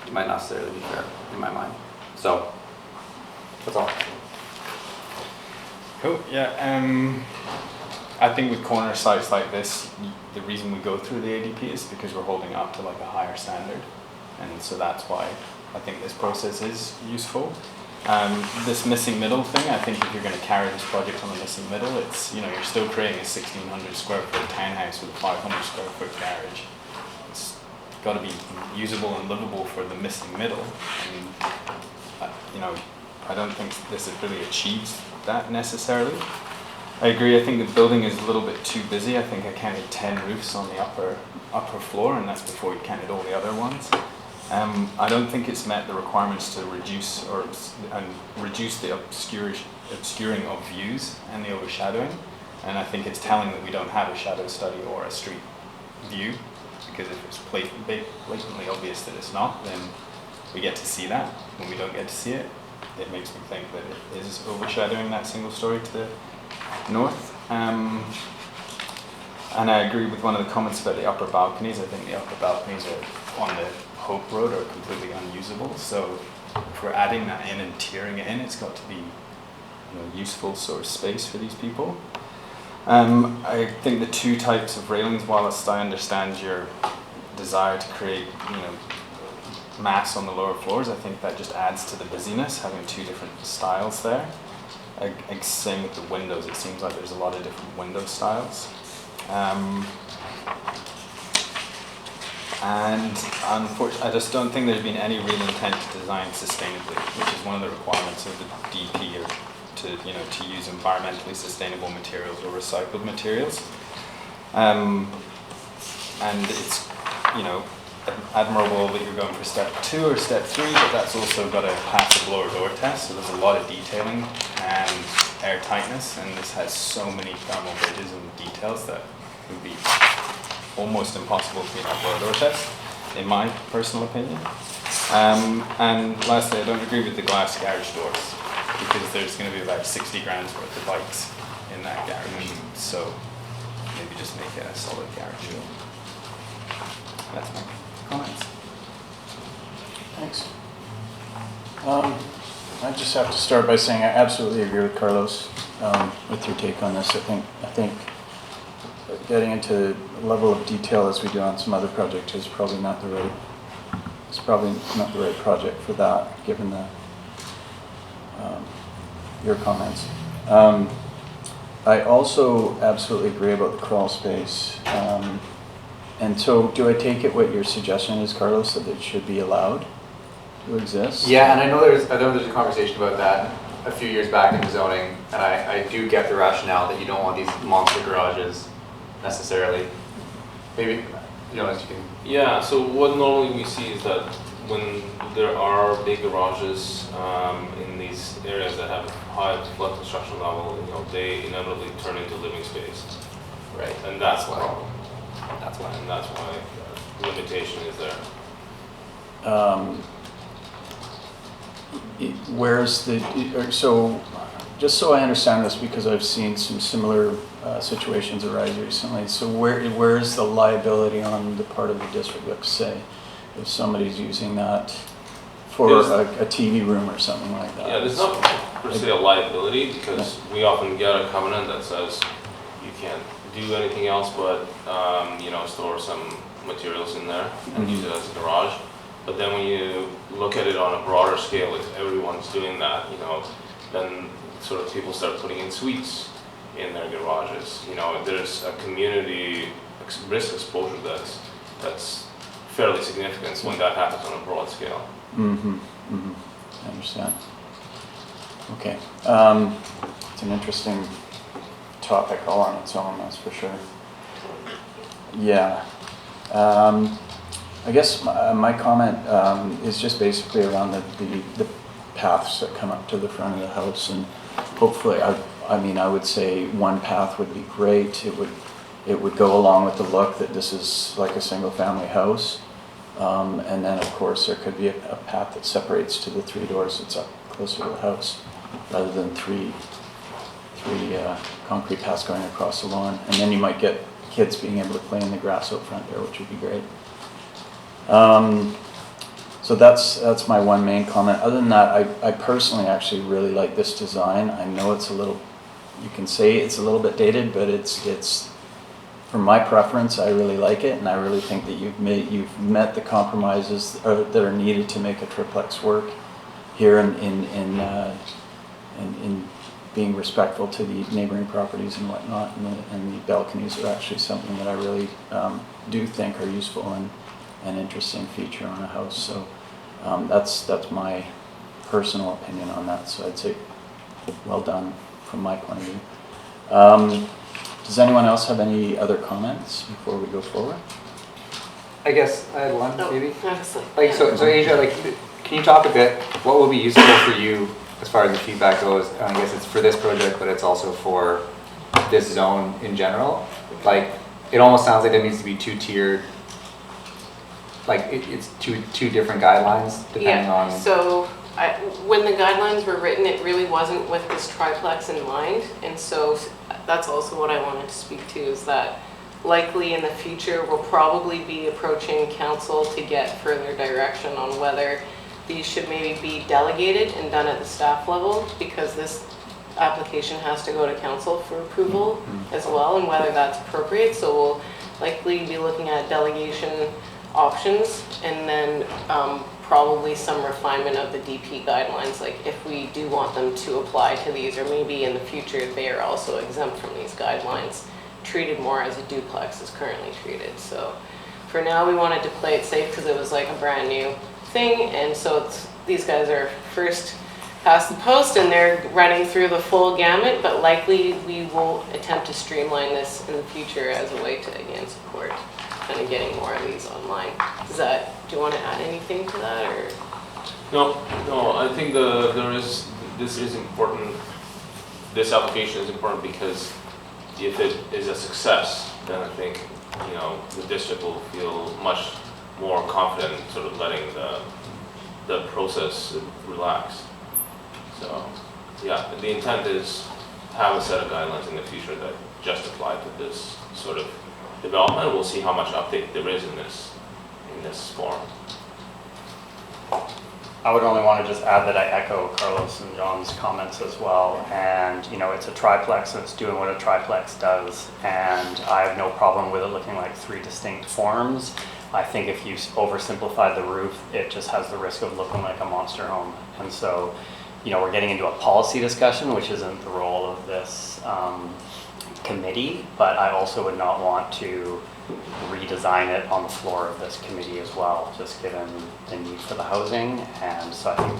it might not necessarily be fair in my mind. So that's all. Cool, yeah, I think with corner sites like this, the reason we go through the ADP is because we're holding up to like a higher standard. And so that's why I think this process is useful. This missing middle thing, I think if you're going to carry this project on the missing middle, it's, you're still creating a 1,600 square foot townhouse with a 500 square foot garage. It's got to be usable and livable for the missing middle. I don't think this really achieves that necessarily. I agree, I think the building is a little bit too busy. I think I counted 10 roofs on the upper floor, and that's before you counted all the other ones. I don't think it's met the requirements to reduce the obscuring of views and the overshadowing. And I think it's telling that we don't have a shadow study or a street view, because if it's blatantly obvious that it's not, then we get to see that. When we don't get to see it, it makes me think that it is overshadowing that single story to the north. And I agree with one of the comments about the upper balconies. I think the upper balconies on the Hope Road are completely unusable. So if we're adding that in and tiering it in, it's got to be useful sort of space for these people. I think the two types of railings, whilst I understand your desire to create mass on the lower floors, I think that just adds to the busyness, having two different styles there. Same with the windows, it seems like there's a lot of different window styles. And unfortunately, I just don't think there's been any real intent to design sustainably, which is one of the requirements of the DP, or to use environmentally sustainable materials or recycled materials. And it's admirable that you're going for step 2 or step 3, but that's also got to pass the blower door test. So there's a lot of detailing and air tightness, and this has so many thermal bridges and details that it would be almost impossible to meet that blower door test, in my personal opinion. And lastly, I don't agree with the glass garage doors, because there's going to be about 60 grand's worth of bikes in that garage. So maybe just make it a solid garage door. That's my comments. Thanks. I just have to start by saying I absolutely agree with Carlos with your take on this. I think getting into a level of detail as we do on some other projects is probably not the right project for that, given your comments. I also absolutely agree about the crawl space. And so, do I take it what your suggestion is, Carlos, that it should be allowed to exist? Yeah, and I know there's a conversation about that a few years back in the zoning, and I do get the rationale that you don't want these monster garages necessarily. Maybe, as you can. Yeah, so what normally we see is that when there are big garages in these areas that have high flood construction level, they inevitably turn into living space. Right. And that's why. That's why. And that's why limitation is there. Where's so just so I understand this, because I've seen some similar situations arise recently. So where is the liability on the part of the district? Let's say if somebody's using that for a TV room or something like that. Yeah, there's not per se a liability, because we often get a covenant that says you can't do anything else but store some materials in there and use it as a garage. But then when you look at it on a broader scale, if everyone's doing that, then sort of people start putting in suites in their garages. There's a community risk exposure that's fairly significant when that happens on a broad scale. I understand. Okay. It's an interesting topic all on its own, that's for sure. Yeah. I guess my comment is just basically around the paths that come up to the front of the house, and hopefully, I would say one path would be great. It would go along with the look that this is like a single family house. And then of course there could be a path that separates to the 3 doors that's up closer to the house, rather than three concrete paths going across the lawn. And then you might get kids being able to play in the grass out front there, which would be great. So that's my one main comment. Other than that, I personally actually really like this design. I know it's a little, you can say it's a little bit dated, but it's for my preference, I really like it, and I really think that you've met the compromises that are needed to make a triplex work here in being respectful to the neighboring properties and whatnot, and the balconies are actually something that I really do think are useful and interesting feature on a house. So that's my personal opinion on that. So I'd say well done from my point of view. Does anyone else have any other comments before we go forward? I guess I had one, maybe. Absolutely. So Asia, can you talk a bit, what would be useful for you as far as the feedback goes? I guess it's for this project, but it's also for this zone in general. It almost sounds like there needs to be 2-tiered, it's two different guidelines depending on. So when the guidelines were written, it really wasn't with this triplex in mind, and so that's also what I wanted to speak to, is that likely in the future we'll probably be approaching council to get further direction on whether these should maybe be delegated and done at the staff level, because this application has to go to council for approval as well, and whether that's appropriate. So we'll likely be looking at delegation options, and then probably some refinement of the DP guidelines, like if we do want them to apply to these, or maybe in the future they are also exempt from these guidelines, treated more as a duplex is currently treated. So for now we wanted to play it safe because it was like a brand new thing, and so these guys are first past the post and they're running through the full gamut, but likely we will attempt to streamline this in the future as a way to again support kind of getting more of these online. Do you want to add anything to that, or? No, I think this is important. This application is important because if it is a success, then I think the district will feel much more confident sort of letting the process relax. So yeah, the intent is to have a set of guidelines in the future that just apply to this sort of development. We'll see how much update there is in this form. I would only want to just add that I echo Carlos and John's comments as well. And it's a triplex and it's doing what a triplex does. And I have no problem with it looking like 3 distinct forms. I think if you oversimplify the roof, it just has the risk of looking like a monster home. And so, we're getting into a policy discussion, which isn't the role of this committee, but I also would not want to redesign it on the floor of this committee as well, just given the need for the housing. And so I think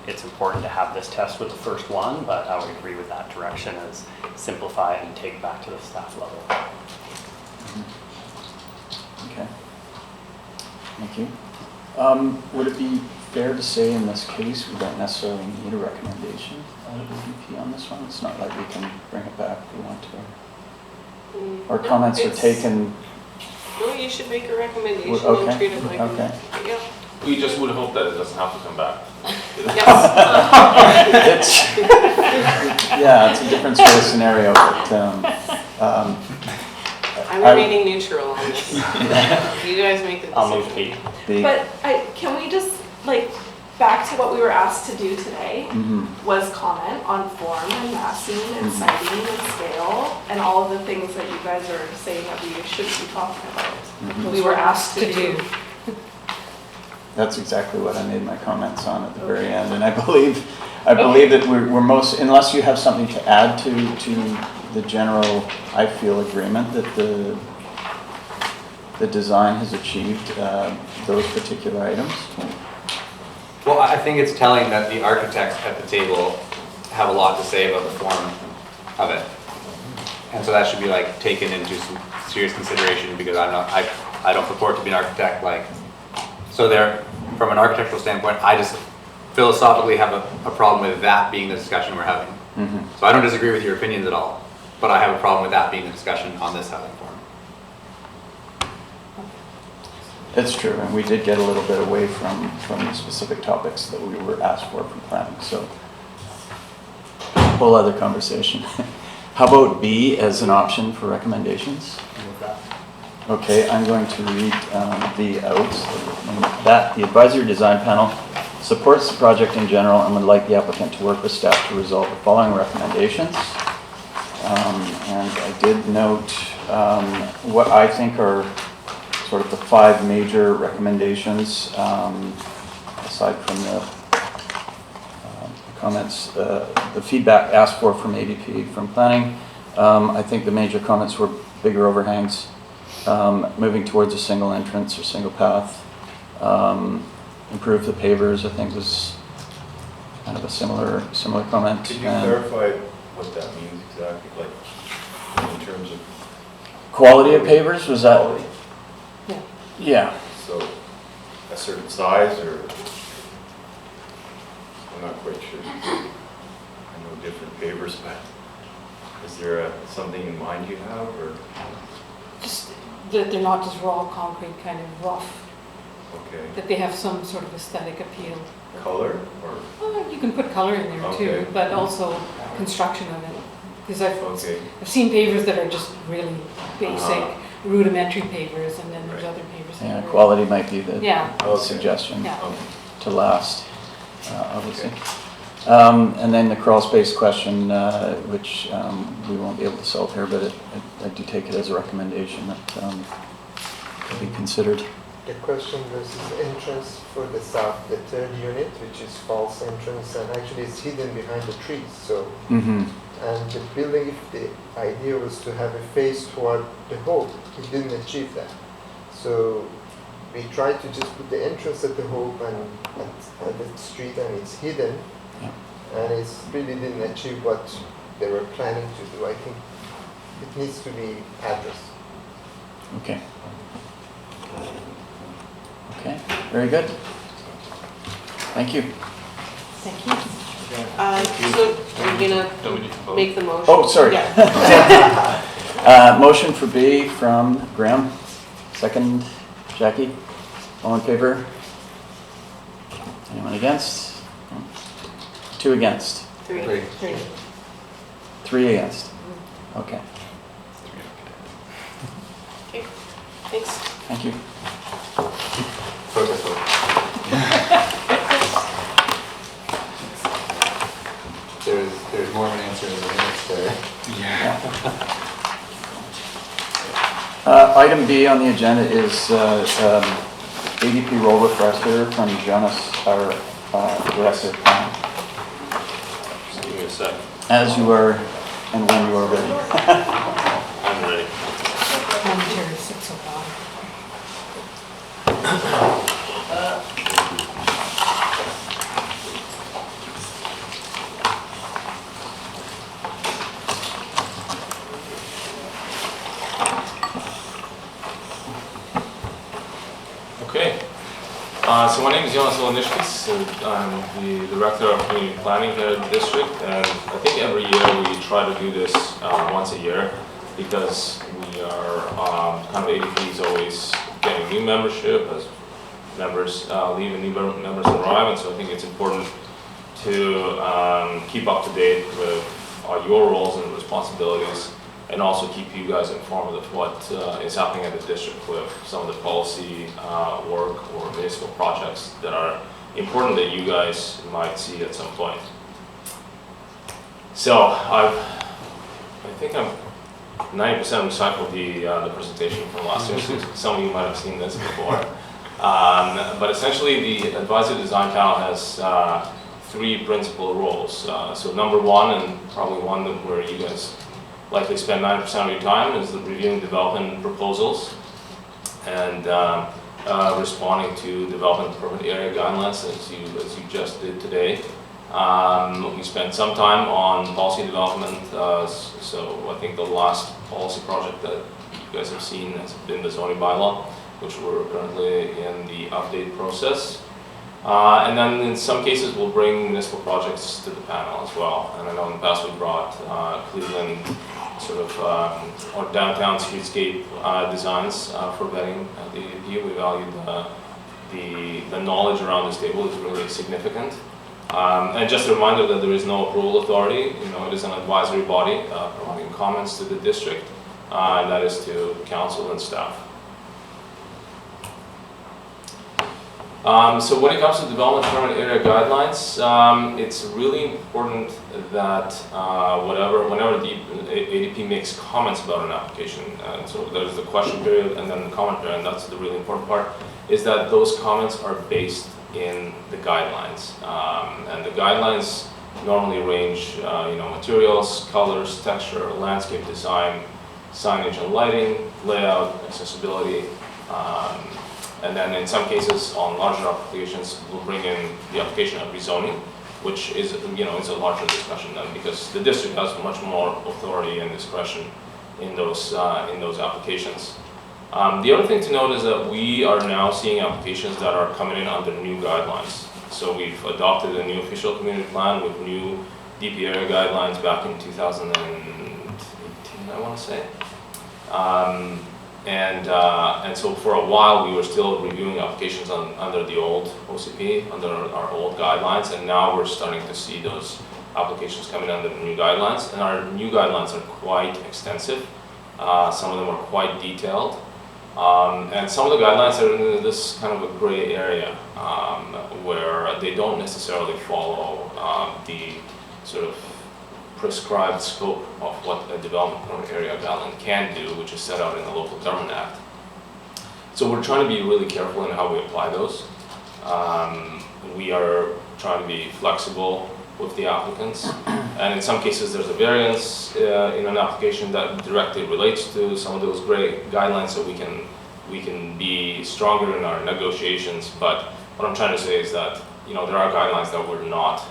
it's important to have this test with the first one, but I would agree with that direction, is simplify it and take it back to the staff level. Okay. Thank you. Would it be fair to say in this case we don't necessarily need a recommendation out of the DP on this one? It's not like we can bring it back if we want to. Our comments are taken. No, you should make a recommendation Okay. and treat it like Okay. Yeah. We just would hope that it doesn't have to come back. Yes. Yeah, it's a different sort of scenario, but, I'm I- remaining neutral on this. You guys make the I'll move decision. P. But can we just, like, back to what we were asked to do today, Mhm. was comment on form and massing and siting and scale and all of the things that you guys are saying that we should be talking about. We were asked to do. That's exactly what I made my comments on at the very end, and I believe that we're most, unless you have something to add to the general, I feel, agreement that the design has achieved those particular items. Well, I think it's telling that the architects at the table have a lot to say about the form of it. And so that should be like taken into some serious consideration, because I don't purport to be an architect, like, so there, from an architectural standpoint, I just philosophically have a problem with that being the discussion we're having. So I don't disagree with your opinions at all, but I have a problem with that being the discussion on this housing form. It's true, and we did get a little bit away from the specific topics that we were asked for from planning, so whole other conversation. How about B as an option for recommendations? Okay, I'm going to read B out. And that the advisory design panel supports the project in general and would like the applicant to work with staff to resolve the following recommendations. And I did note what I think are sort of the 5 major recommendations, aside from the comments, the feedback asked for from ADP, from planning. I think the major comments were bigger overhangs, moving towards a single entrance or single path, improve the pavers, I think was kind of a similar comment. Could you clarify what that means exactly, like in terms of Quality of pavers, was that? quality? Yeah. So a certain size, or I'm not quite sure. I know different pavers, but is there something in mind you have, or? Just that they're not just raw concrete, kind of rough, Okay. that they have some sort of aesthetic appeal. Color, or? Well, you can put color in there too, Okay. but also construction of it. Because Okay. I've seen pavers that are just really basic, rudimentary pavers, and then there's Right. other pavers. that Yeah, are- quality might be the Yeah. suggestion Yeah. Okay. to last, obviously. And then the crawl space question, which we won't be able to solve here, but I do take it as a recommendation that could be considered. The question versus entrance for the south, the 3rd unit, which is false entrance, and actually it's hidden behind the trees. So, Mm-hmm. and the building, if the idea was to have a face toward the Hope, it didn't achieve that. So we tried to just put the entrance at the Hope and at the street, and it's hidden, and it really didn't achieve what they were planning to do. I think it needs to be addressed. Okay. Okay, very good. Thank you. Thank you. So you're gonna make the motion? Oh, sorry. Yeah. Motion for B from Graham, second Jackie. All in favor? Anyone against? 2 against, 3. 3 against. Okay, Okay, thanks. thank you. Focus vote. There's more of an answer in the minutes there. Item B on the agenda is ADP role refresher from Jonas, our director of planning. Just give me a sec. As you are and when you are ready. I'm ready. Momentary sits so bad. Okay. So my name is Jonas Velaniskis, and I'm the Director of Community Planning here at the district, and I think every year we try to do this once a year because we are, kind of ADP is always getting new membership as members leave and new members arrive, and so I think it's important to keep up to date with our your roles and responsibilities, and also keep you guys informed of what is happening at the district with some of the policy work or municipal projects that are important that you guys might see at some point. So I think I'm 90% recycled the presentation from last year. So some of you might have seen this before. But essentially, the advisory design panel has 3 principal roles. So number 1, and probably one that where you guys likely spend 90% of your time, is reviewing development proposals and responding to development permit area guidelines, as you just did today. We spent some time on policy development. So I think the last policy project that you guys have seen has been the zoning bylaw, which we're currently in the update process. And then in some cases, we'll bring municipal projects to the panel as well. And I know in the past we brought Cleveland sort of, or downtown streetscape designs for vetting at the ADP. We valued the knowledge around this table is really significant. And just a reminder that there is no approval authority. It is an advisory body providing comments to the district, and that is to council and staff. So when it comes to development permit area guidelines, it's really important that whenever the ADP makes comments about an application, and so there's the question period and then the comment period, and that's the really important part, is that those comments are based in the guidelines. And the guidelines normally range, materials, colors, texture, landscape design, signage and lighting, layout, accessibility. And then in some cases, on larger applications, we'll bring in the application of rezoning, which is, is a larger discussion then, because the district has much more authority and discretion in those applications. The other thing to note is that we are now seeing applications that are coming in under new guidelines. So we've adopted a new official community plan with new DP area guidelines back in 2018, I want to say. And so for a while we were still reviewing applications under the old OCP, under our old guidelines, and now we're starting to see those applications coming under the new guidelines. And our new guidelines are quite extensive. Some of them are quite detailed. And some of the guidelines are in this kind of a gray area where they don't necessarily follow the sort of prescribed scope of what a development permit area guideline can do, which is set out in the Local Government Act. So we're trying to be really careful in how we apply those. We are trying to be flexible with the applicants, and in some cases there's a variance in an application that directly relates to some of those gray guidelines, so we can be stronger in our negotiations. But what I'm trying to say is that there are guidelines that we're not.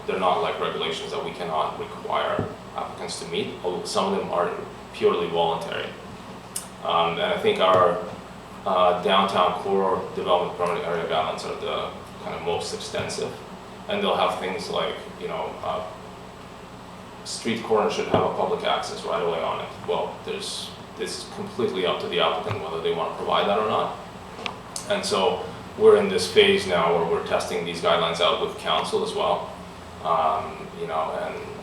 They're not like regulations that we cannot require applicants to meet, although some of them are purely voluntary. And I think our downtown core development permit area guidelines are the kind of most extensive. And they'll have things like, street corner should have a public access right away on it. Well, it's completely up to the applicant whether they want to provide that or not. And so we're in this phase now where we're testing these guidelines out with council as well,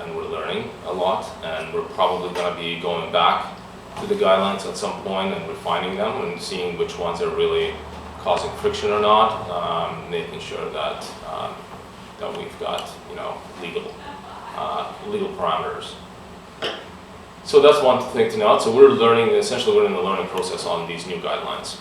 and we're learning a lot, and we're probably going to be going back to the guidelines at some point and refining them and seeing which ones are really causing friction or not, making sure that that we've got legal parameters. So that's one thing to note. So we're learning, essentially we're in the learning process on these new guidelines.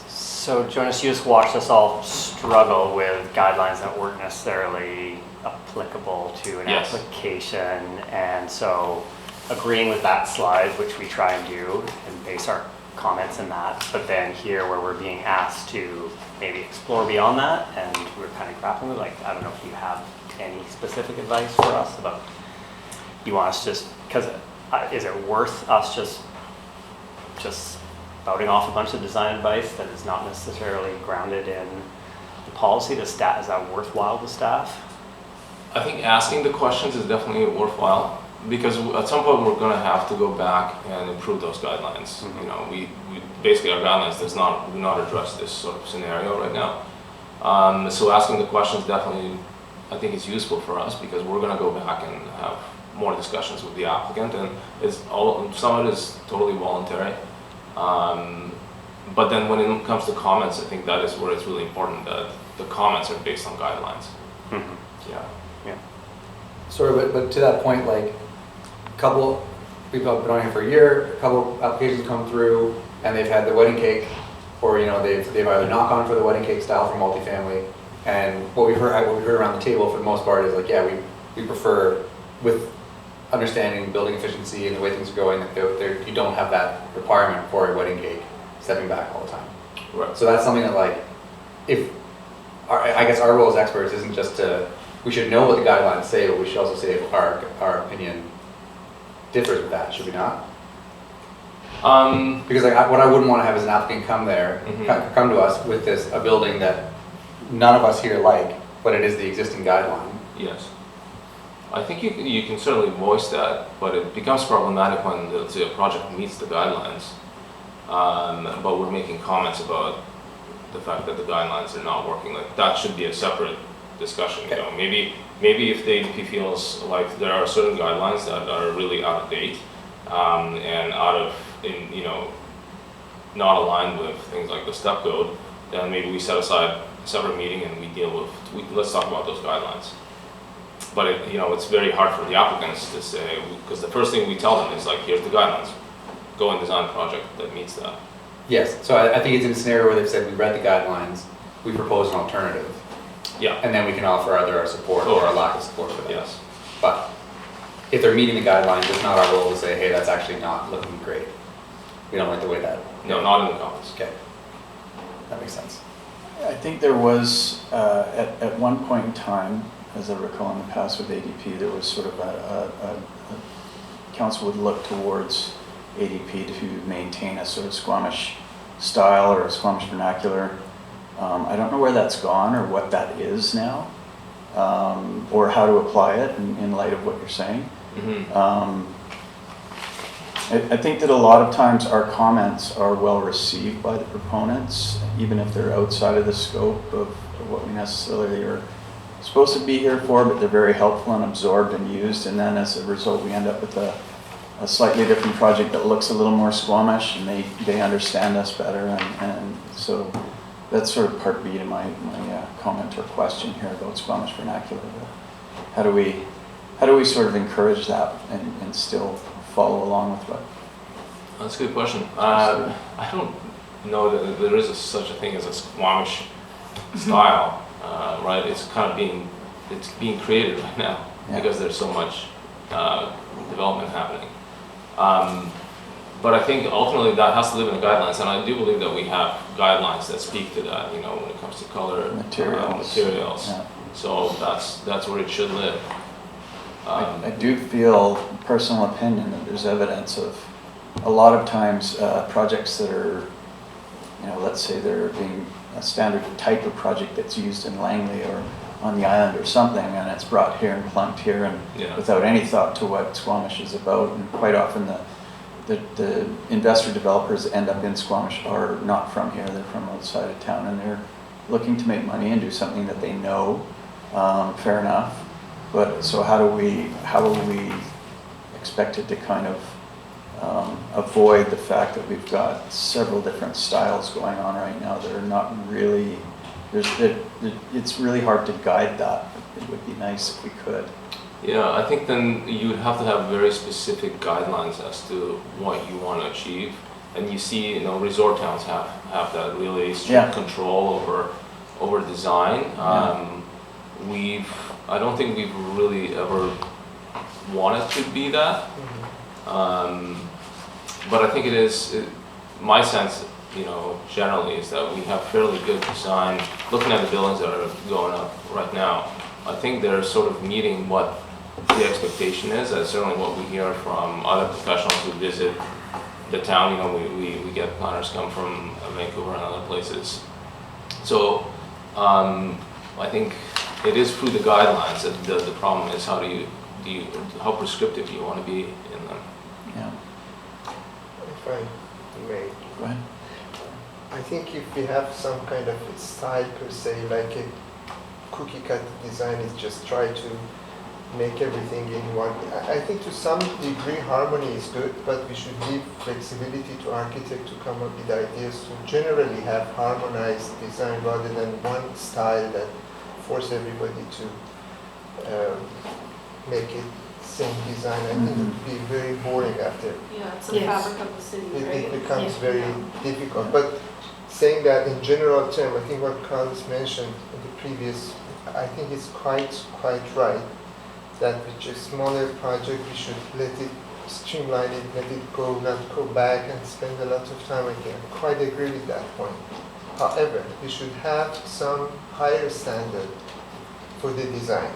So Jonas, you just watched us all struggle with guidelines that weren't necessarily applicable to an Yes. application, and so agreeing with that slide, which we try and do and base our comments in that, but then here where we're being asked to maybe explore beyond that, and we're kind of grappling with, like, I don't know if you have any specific advice for us about, you want us just, because is it worth us just spouting off a bunch of design advice that is not necessarily grounded in the policy to staff? Is that worthwhile to staff? I think asking the questions is definitely worthwhile, because at some point we're going to have to go back and improve those guidelines. Mm-hmm. We basically, our guidelines do not address this sort of scenario right now. So asking the questions definitely, I think, is useful for us, because we're going to go back and have more discussions with the applicant, and some of it is totally voluntary. But then when it comes to comments, I think that is where it's really important that the comments are based on guidelines. Yeah. Sorry, but to that point, like, couple, we've been on here for a year, a couple applications come through, and they've had the wedding cake, or, you know, they've either not gone for the wedding cake style for multifamily, and what we've heard around the table for the most part is like, yeah, we prefer, with understanding building efficiency and the way things are going, that you don't have that requirement for a wedding cake stepping back all the time. Right. So that's something that, like, I guess our role as experts isn't just we should know what the guidelines say, but we should also say if our opinion differs with that, should we not? Because like what I wouldn't want to have is an applicant come to us with a building that none of us here like, but it is the existing guideline. Yes. I think you can certainly voice that, but it becomes problematic when, let's say, a project meets the guidelines, but we're making comments about the fact that the guidelines are not working. Like, that should be a separate discussion. Okay. You know, maybe if the ADP feels like there are certain guidelines that are really out of date and not aligned with things like the step code, then maybe we set aside a separate meeting and let's talk about those guidelines. But it's very hard for the applicants to say, because the first thing we tell them is like, here's the guidelines, go and design a project that meets that. Yes, so I think it's in a scenario where they've said, we read the guidelines, we propose an alternative. Yeah. And then we can offer either our support or our lack of support for that. Yes. But if they're meeting the guidelines, it's not our role to say, hey, that's actually not looking great. We don't like the way that. No, not in the comments. Okay. That makes sense. I think there was, at one point in time, as I recall in the past with ADP, there was sort of a council would look towards ADP to maintain a sort of Squamish style or a Squamish vernacular. I don't know where that's gone or what that is now, or how to apply it in light of what you're saying. I think that a lot of times our comments are well received by the proponents, even if they're outside of the scope of what we necessarily are supposed to be here for, but they're very helpful and absorbed and used, and then as a result we end up with a slightly different project that looks a little more Squamish, and they understand us better, and so that's sort of part B to my comment or question here about Squamish vernacular. How do we sort of encourage that and still follow along with what? That's a good question. I don't know that there is such a thing as a Squamish style, right? It's kind of being created right now because there's so much development happening. But I think ultimately that has to live in the guidelines, and I do believe that we have guidelines that speak to that. When it comes to color, materials. Yeah. So that's where it should live. I do feel, personal opinion, that there's evidence of a lot of times projects that are, let's say they're being a standard type of project that's used in Langley or on the island or something, and it's brought here and plunked here, and without any thought to what Squamish is about. And quite often the investor developers end up in Squamish are not from here, they're from outside of town, and they're looking to make money and do something that they know. Fair enough. But so how are we expected to kind of avoid the fact that we've got several different styles going on right now that are not really, it's really hard to guide that. It would be nice if we could. Yeah, I think then you'd have to have very specific guidelines as to what you want to achieve. And you see, resort towns have that really strict control over design. I don't think we've really ever wanted to be that. But I think it is, my sense, generally is that we have fairly good design. Looking at the buildings that are going up right now, I think they're sort of meeting what the expectation is. That's certainly what we hear from other professionals who visit the town. We get planners come from Vancouver and other places. So I think it is through the guidelines that the problem is how prescriptive do you want to be in them? Yeah. If I may. Go ahead. I think if we have some kind of style per se, like a cookie cut design, is just try to make everything in one. I think to some degree harmony is good, but we should give flexibility to architect to come up with ideas to generally have harmonized design rather than one style that force everybody to make it same design. I think it would be very boring after. Yeah, it's the Yes. fabric of the city, It right? becomes Yeah. very difficult. But saying that in general term, I think what Carlos mentioned in the previous, I think it's quite right, that with a smaller project, we should let it streamline it, let it go, not go back and spend a lot of time again. Quite agree with that point. However, we should have some higher standard for the design,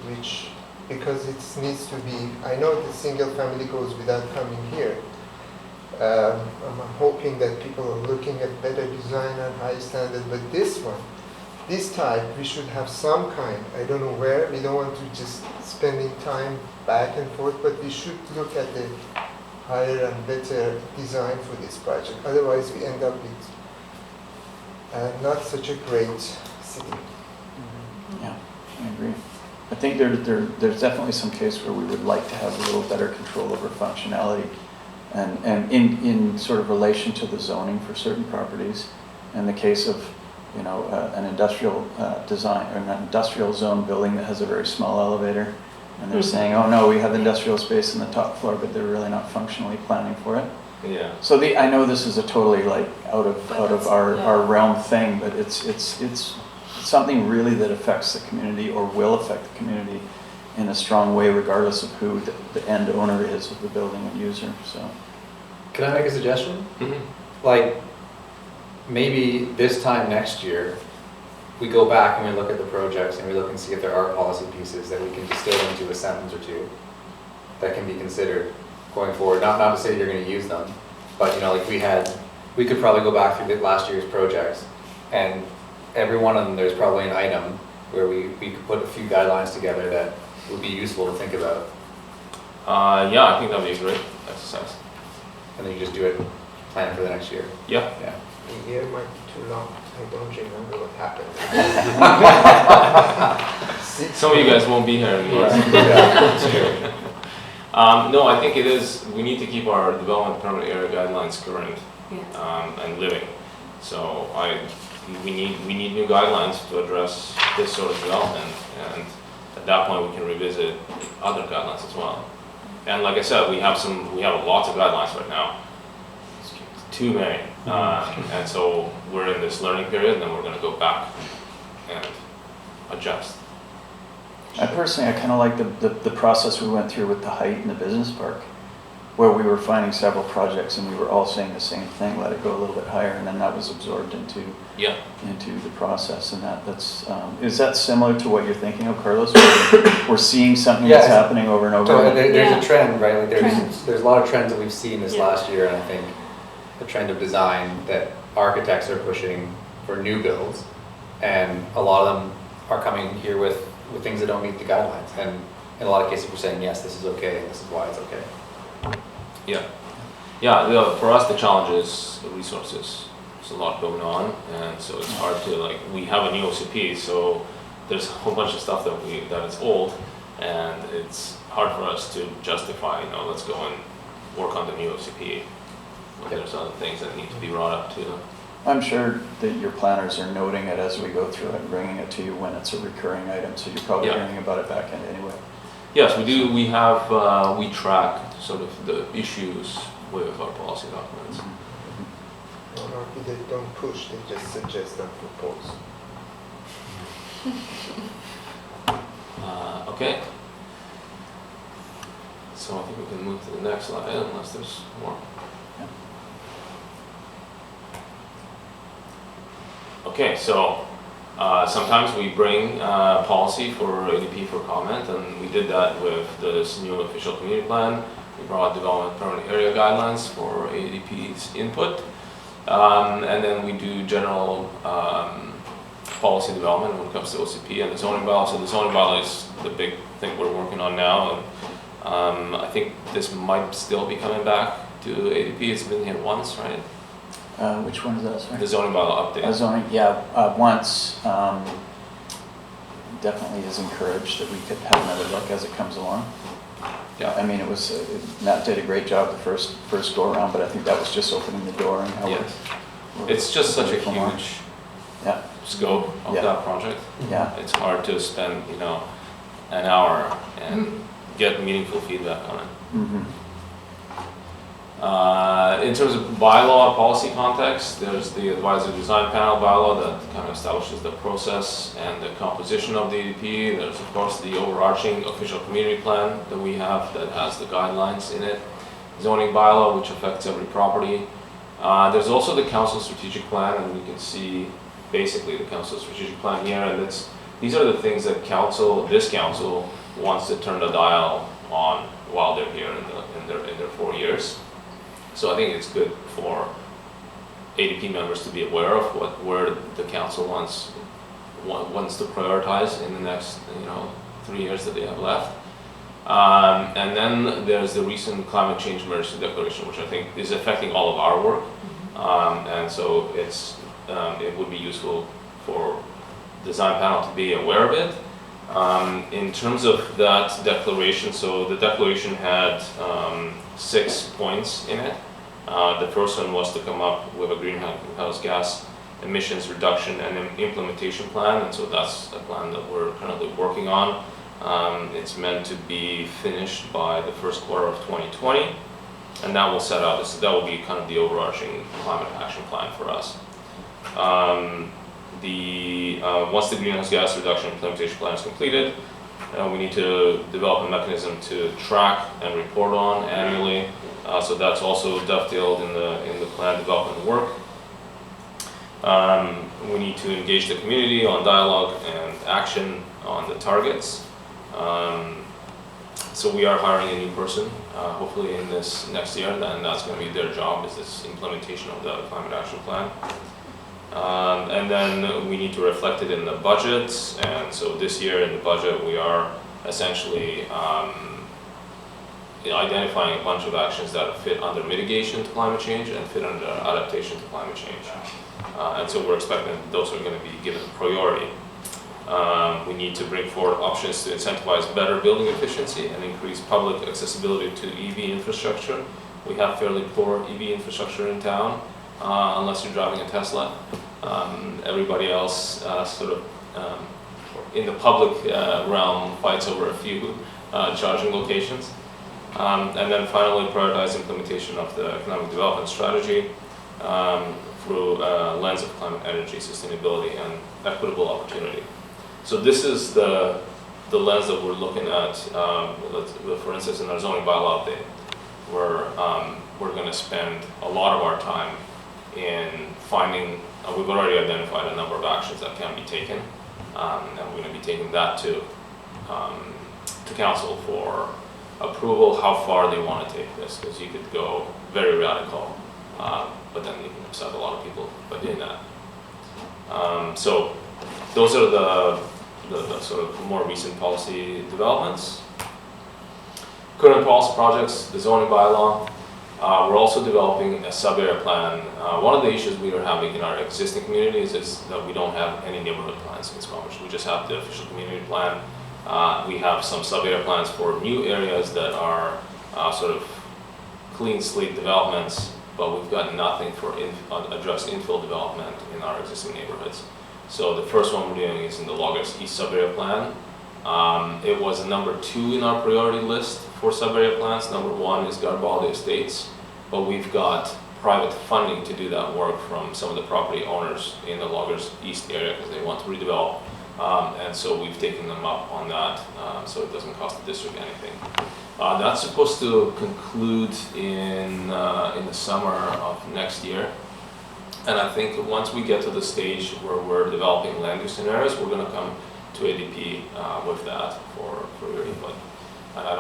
which, because it needs to be, I know the single family goes without coming here. I'm hoping that people are looking at better design and high standard, but this one, this type, we should have some kind, I don't know where, we don't want to just spending time back and forth, but we should look at the higher and better design for this project. Otherwise, we end up with not such a great city. Yeah, I agree. I think there's definitely some case where we would like to have a little better control over functionality and in sort of relation to the zoning for certain properties. In the case of, you know, an industrial design or an industrial zone building that has a very small elevator, and they're saying, oh no, we have industrial space in the top floor, but they're really not functionally planning for it. Yeah. So I know this is a totally like out of our realm thing, but it's something really that affects the community or will affect the community in a strong way, regardless of who the end owner is of the building and user. So, Can I make a suggestion? Mhm. Like, maybe this time next year, we go back and we look at the projects and we look and see if there are policy pieces that we can distill into a sentence or two that can be considered going forward. Not to say you're going to use them, but you know, like we could probably go back through the last year's projects, and every one of them there's probably an item where we could put a few guidelines together that would be useful to think about, Yeah, I think that would be a great exercise. and then you just do it, plan for the next year. Yeah. Yeah. A year might be too long. I don't remember what happened. Some of you guys won't be here anymore. No, I think it is, we need to keep our development permit area guidelines current and living. So we need new guidelines to address this sort of development, and at that point we can revisit other guidelines as well. And like I said, we have lots of guidelines right now. Too many. And so we're in this learning period, and then we're going to go back and adjust. I kind of like the process we went through with the height in the business park, where we were finding several projects and we were all saying the same thing, let it go a little bit higher, and then that was absorbed into the process. And that's is that similar to what you're thinking of, Carlos? We're seeing something that's happening over and over. So there's a trend, right? Like there's a lot of trends that we've seen this last year, and I think the trend of design that architects are pushing for new builds, and a lot of them are coming here with things that don't meet the guidelines, and in a lot of cases we're saying, yes, this is okay, and this is why it's okay. Yeah, for us the challenge is the resources. There's a lot going on, and so it's hard to, like, we have a new OCP, so there's a whole bunch of stuff that is old, and it's hard for us to justify, you know, let's go and work on the new OCP. There's other things that need to be brought up too. I'm sure that your planners are noting it as we go through it and bringing it to you when it's a recurring item, so you're probably hearing about it back end anyway. Yes, we do. We have, we track sort of the issues with our policy documents. They don't push, they just suggest and propose. Okay. So I think we can move to the next slide unless there's more. Okay, so sometimes we bring policy for ADP for comment, and we did that with this new official community plan. We brought development permanent area guidelines for ADP's input, and then we do general policy development when it comes to OCP and the zoning bylaw. So the zoning bylaw is the big thing we're working on now, and I think this might still be coming back to ADP. It's been here once, right? Which one is that, sorry? The zoning bylaw update. Zoning, once. definitely is encouraged that we could have another look as it comes along. Yeah. I mean, it was, Matt did a great job the first go around, but I think that was just opening the door and how Yes. It's just such a grateful more. huge Yeah, scope of Yeah. that project. yeah, It's hard to spend, an hour and get meaningful feedback on it. mhm, In terms of bylaw policy context, there's the advisory design panel bylaw that kind of establishes the process and the composition of the ADP. There's of course the overarching official community plan that we have that has the guidelines in it. Zoning bylaw, which affects every property. There's also the council strategic plan, and we can see basically the council strategic plan here, and these are the things that this council wants to turn the dial on while they're here in their 4 years. So I think it's good for ADP members to be aware of where the council wants to prioritize in the next 3 years that they have left. And then there's the recent climate change emergency declaration, which I think is affecting all of our work. And so it would be useful for the design panel to be aware of it. In terms of that declaration, so the declaration had 6 points in it. The first one was to come up with a greenhouse gas emissions reduction and implementation plan, and so that's a plan that we're currently working on. It's meant to be finished by the first quarter of 2020, and that will set out, that will be kind of the overarching climate action plan for us. Once the greenhouse gas reduction implementation plan is completed, we need to develop a mechanism to track and report on annually. So that's also dovetailed in the plan development work. We need to engage the community on dialogue and action on the targets. So we are hiring a new person, hopefully in this next year, and that's going to be their job, is this implementation of the climate action plan. And then we need to reflect it in the budgets, and so this year in the budget we are essentially identifying a bunch of actions that fit under mitigation to climate change and fit under adaptation to climate change. And so we're expecting those are going to be given priority. We need to bring forward options to incentivize better building efficiency and increase public accessibility to EV infrastructure. We have fairly poor EV infrastructure in town, unless you're driving a Tesla. Everybody else in the public realm fights over a few charging locations. And then finally, prioritize implementation of the economic development strategy through a lens of climate, energy, sustainability, and equitable opportunity. So this is the lens that we're looking at. For instance, in our zoning bylaw update, we're going to spend a lot of our time in finding. We've already identified a number of actions that can be taken, and we're going to be taking that to council for approval, how far they want to take this, because you could go very radical, but then you can upset a lot of people by doing that. So those are the sort of more recent policy developments. Current policy projects, the zoning bylaw. We're also developing a sub-area plan. One of the issues we are having in our existing communities is that we don't have any neighborhood plans in Squamish. We just have the official community plan. We have some sub-area plans for new areas that are sort of clean slate developments, but we've got nothing for address infill development in our existing neighborhoods. So the first one we're doing is in the Loggers East sub-area plan. It was number 2 in our priority list for sub-area plans. Number 1 is Garibaldi Estates, but we've got private funding to do that work from some of the property owners in the Loggers East area because they want to redevelop. And so we've taken them up on that, so it doesn't cost the district anything. That's supposed to conclude in the summer of next year. And I think once we get to the stage where we're developing land use scenarios, we're going to come to ADP with that for your input. And I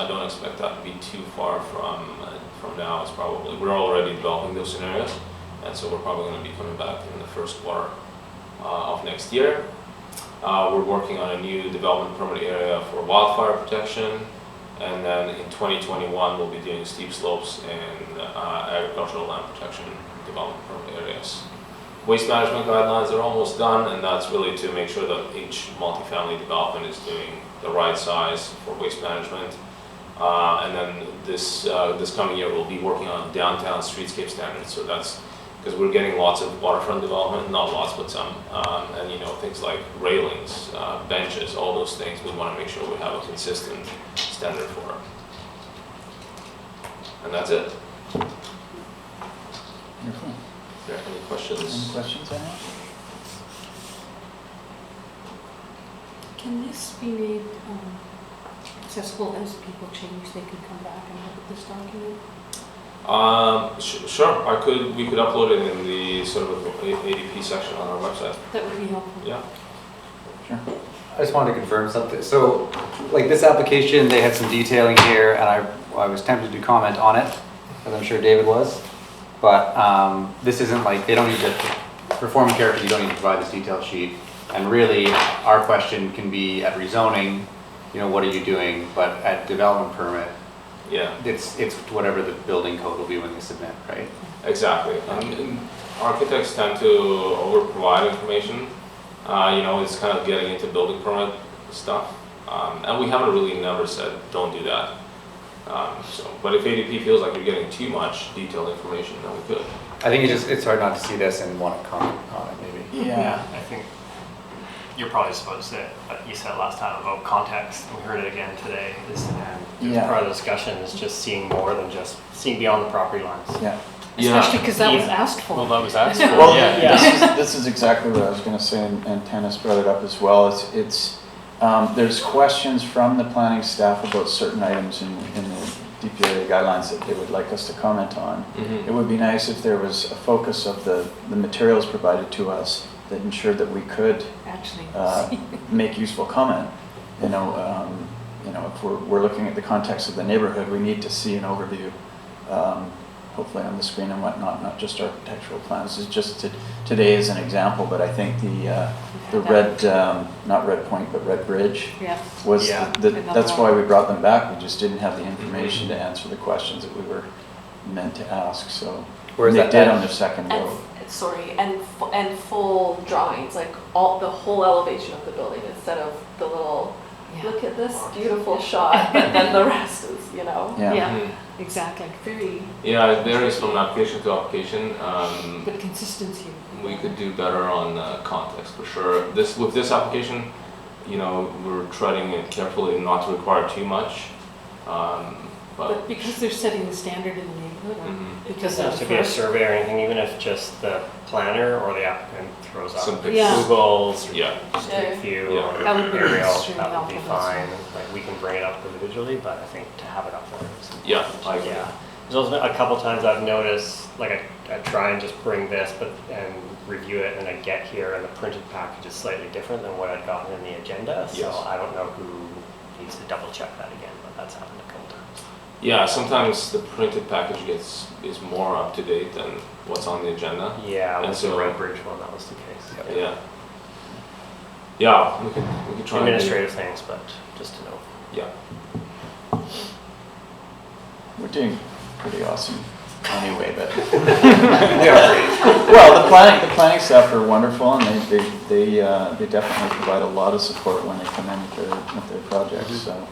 don't expect that to be too far from now. It's probably, we're already developing those scenarios, and so we're probably going to be coming back in the first quarter of next year. We're working on a new development permit area for wildfire protection, and then in 2021 we'll be doing steep slopes and agricultural land protection development permit areas. waste management guidelines are almost done, and that's really to make sure that each multifamily development is doing the right size for waste management. And then this coming year, we'll be working on downtown streetscape standards. So that's because we're getting lots of waterfront development, not lots, but some, and things like railings, benches, all those things. We want to make sure we have a consistent standard for it. And that's it. Wonderful. Is there any questions? Any questions, Anna? Can this be made accessible as people change? They can come back and look at this document? Sure. We could upload it in the sort of ADP section on our website. That would be helpful. Yeah. Sure. I just wanted to confirm something. So, like this application, they had some detailing here, and I was tempted to comment on it, as I'm sure David was. But this isn't like, they don't need to, perform character, you don't need to provide this detailed sheet. And really, our question can be at rezoning, what are you doing? But at development permit, Yeah. it's whatever the building code will be when they submit, right? Exactly. And architects tend to over-provide information. It's kind of getting into building permit stuff. And we haven't really never said, don't do that. But if ADP feels like you're getting too much detailed information, then we could. I think it's hard not to see this and want to comment on it, maybe. Yeah. I think you're probably supposed to, but you said last time about context, and we heard it again today. Part of the discussion is just seeing more than just seeing beyond the property lines. Yeah. Especially because that was asked for. Well, that was asked for. Well, yeah. this is exactly what I was going to say, and Tanis brought it up as well. There's questions from the planning staff about certain items in the DPRA guidelines that they would like us to comment on. Mm-hmm. It would be nice if there was a focus of the materials provided to us that ensured that we could Actually, make useful comment. If we're looking at the context of the neighborhood, we need to see an overview, hopefully on the screen and whatnot, not just architectural plans. It's just today is an example, but I think the red, not Red Point, but Red Bridge yeah. was, Yeah. that's why we brought them back. We just didn't have the information to answer the questions that we were meant to ask, so. Where's they that did at? on their second vote. And full drawings, like the whole elevation of the building instead of the little, Yeah. look at this beautiful shot, but then the rest is, Yeah. Yeah, Mhm. exactly. very. Yeah, it varies from application to application. But consistency. We could do better on context for sure. With this application, we're treading it carefully not to require too much. But because they're setting the standard in the neighborhood, or Mhm. It because doesn't have of to the be a first. survey or anything, even if just the planner or the applicant throws Some up pictures. Yeah. Google's or Yeah. Street Yeah. View Yeah. or That would be aerial, extremely that would be helpful, fine. Like, we can bring it up individually, but I think to have it up there is. Yeah, I agree. Yeah. There's also been a couple times I've noticed, like I try and just bring this and review it, and I get here and the printed package is slightly different than what I'd gotten in the agenda. So Yes. I don't know who needs to double check that again, but that's happened a couple times. Yeah, sometimes the printed package is more up to date than what's on the agenda. Yeah, And with the so- Red Bridge one, that was the case. Yeah. Yeah, we could try and do- Administrative things, but just to know. Yeah. We're doing pretty awesome anyway, but. Well, the planning staff are wonderful, and they definitely provide a lot of support when they come in with their projects, so.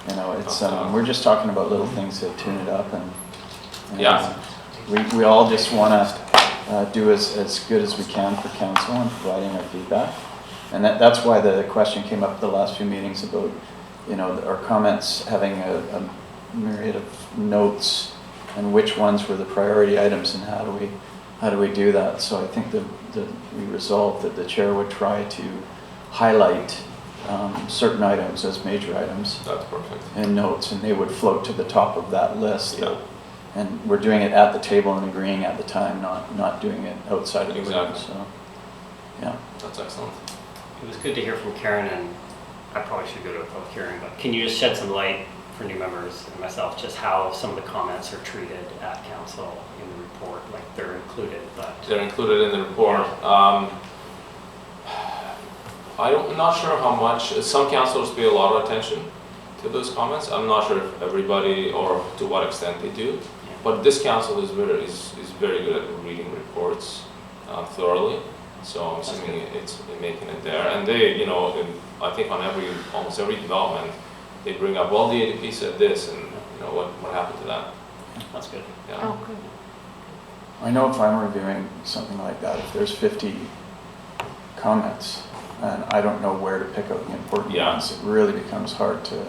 It's, we're just talking about little things to tune it up, and Yeah. we all just want to do as good as we can for council and providing our feedback. And that's why the question came up at the last few meetings about, our comments having a myriad of notes and which ones were the priority items and how do we do that. So I think that we resolved that the chair would try to highlight certain items as major items That's perfect. and notes, and they would float to the top of that list. Yeah. And we're doing it at the table and agreeing at the time, not doing it outside of the room, Exactly. so, yeah. That's excellent. It was good to hear from Karen, and I probably should go to a public hearing, but can you just shed some light for new members and myself, just how some of the comments are treated at council in the report? Like, they're included, but. They're included in the report. I'm not sure how much, some councilors pay a lot of attention to those comments. I'm not sure if everybody or to what extent they do. But this council is very good at reading reports. thoroughly. So I'm assuming it's making it there. And they, you know, I think on almost every development, they bring up, well, the ADP said this, and you know, what happened to that? That's good. Yeah. Oh, good. I know if I'm reviewing something like that, if there's 50 comments, and I don't know where to pick out the important Yeah. ones, it really becomes hard to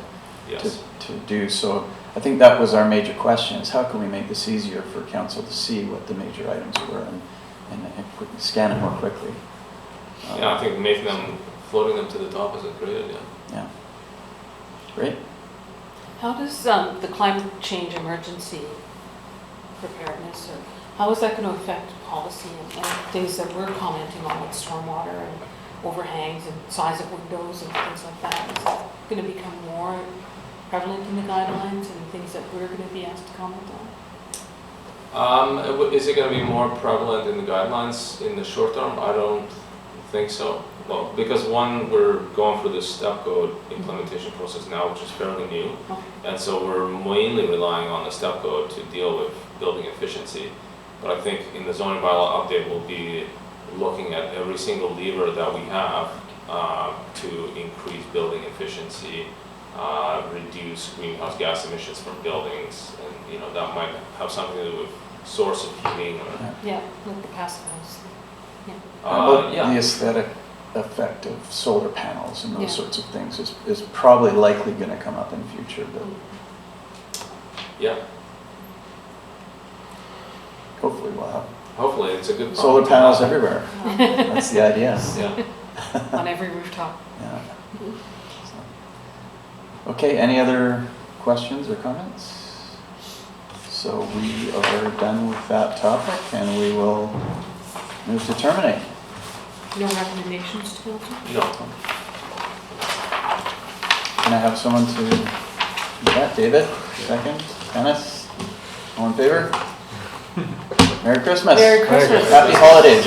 Yes. do. So I think that was our major question, is how can we make this easier for council to see what the major items were and scan it more quickly. Yeah, I think floating them to the top is a great idea. Yeah. Great. How does the climate change emergency preparedness, or how is that going to affect policy and things that we're commenting on, like stormwater and overhangs and size of windows and things like that? Is that going to become more prevalent in the guidelines and things that we're going to be asked to comment on? Is it going to be more prevalent in the guidelines in the short term? I don't think so. Well, because one, we're going through this step code implementation process now, which is fairly new. And so we're mainly relying on the step code to deal with building efficiency. But I think in the zoning bylaw update, we'll be looking at every single lever that we have to increase building efficiency, reduce greenhouse gas emissions from buildings, and you know that might have something to do with source of heating. Or, Yeah, like the passive house. Yeah. The aesthetic effect of solar panels and those Yeah. sorts of things is probably likely going to come up in the future, but yeah, hopefully we'll have hopefully it's a good solar problem to panels have. everywhere. That's the idea. Yeah. On every rooftop. Yeah. So- Okay, any other questions or comments? So we are done with that topic and we will move to terminate. No recommendations to council? No. Can I have someone to do that? David, second. Dennis, all in favor? Merry Christmas. Merry Christmas. Happy holidays.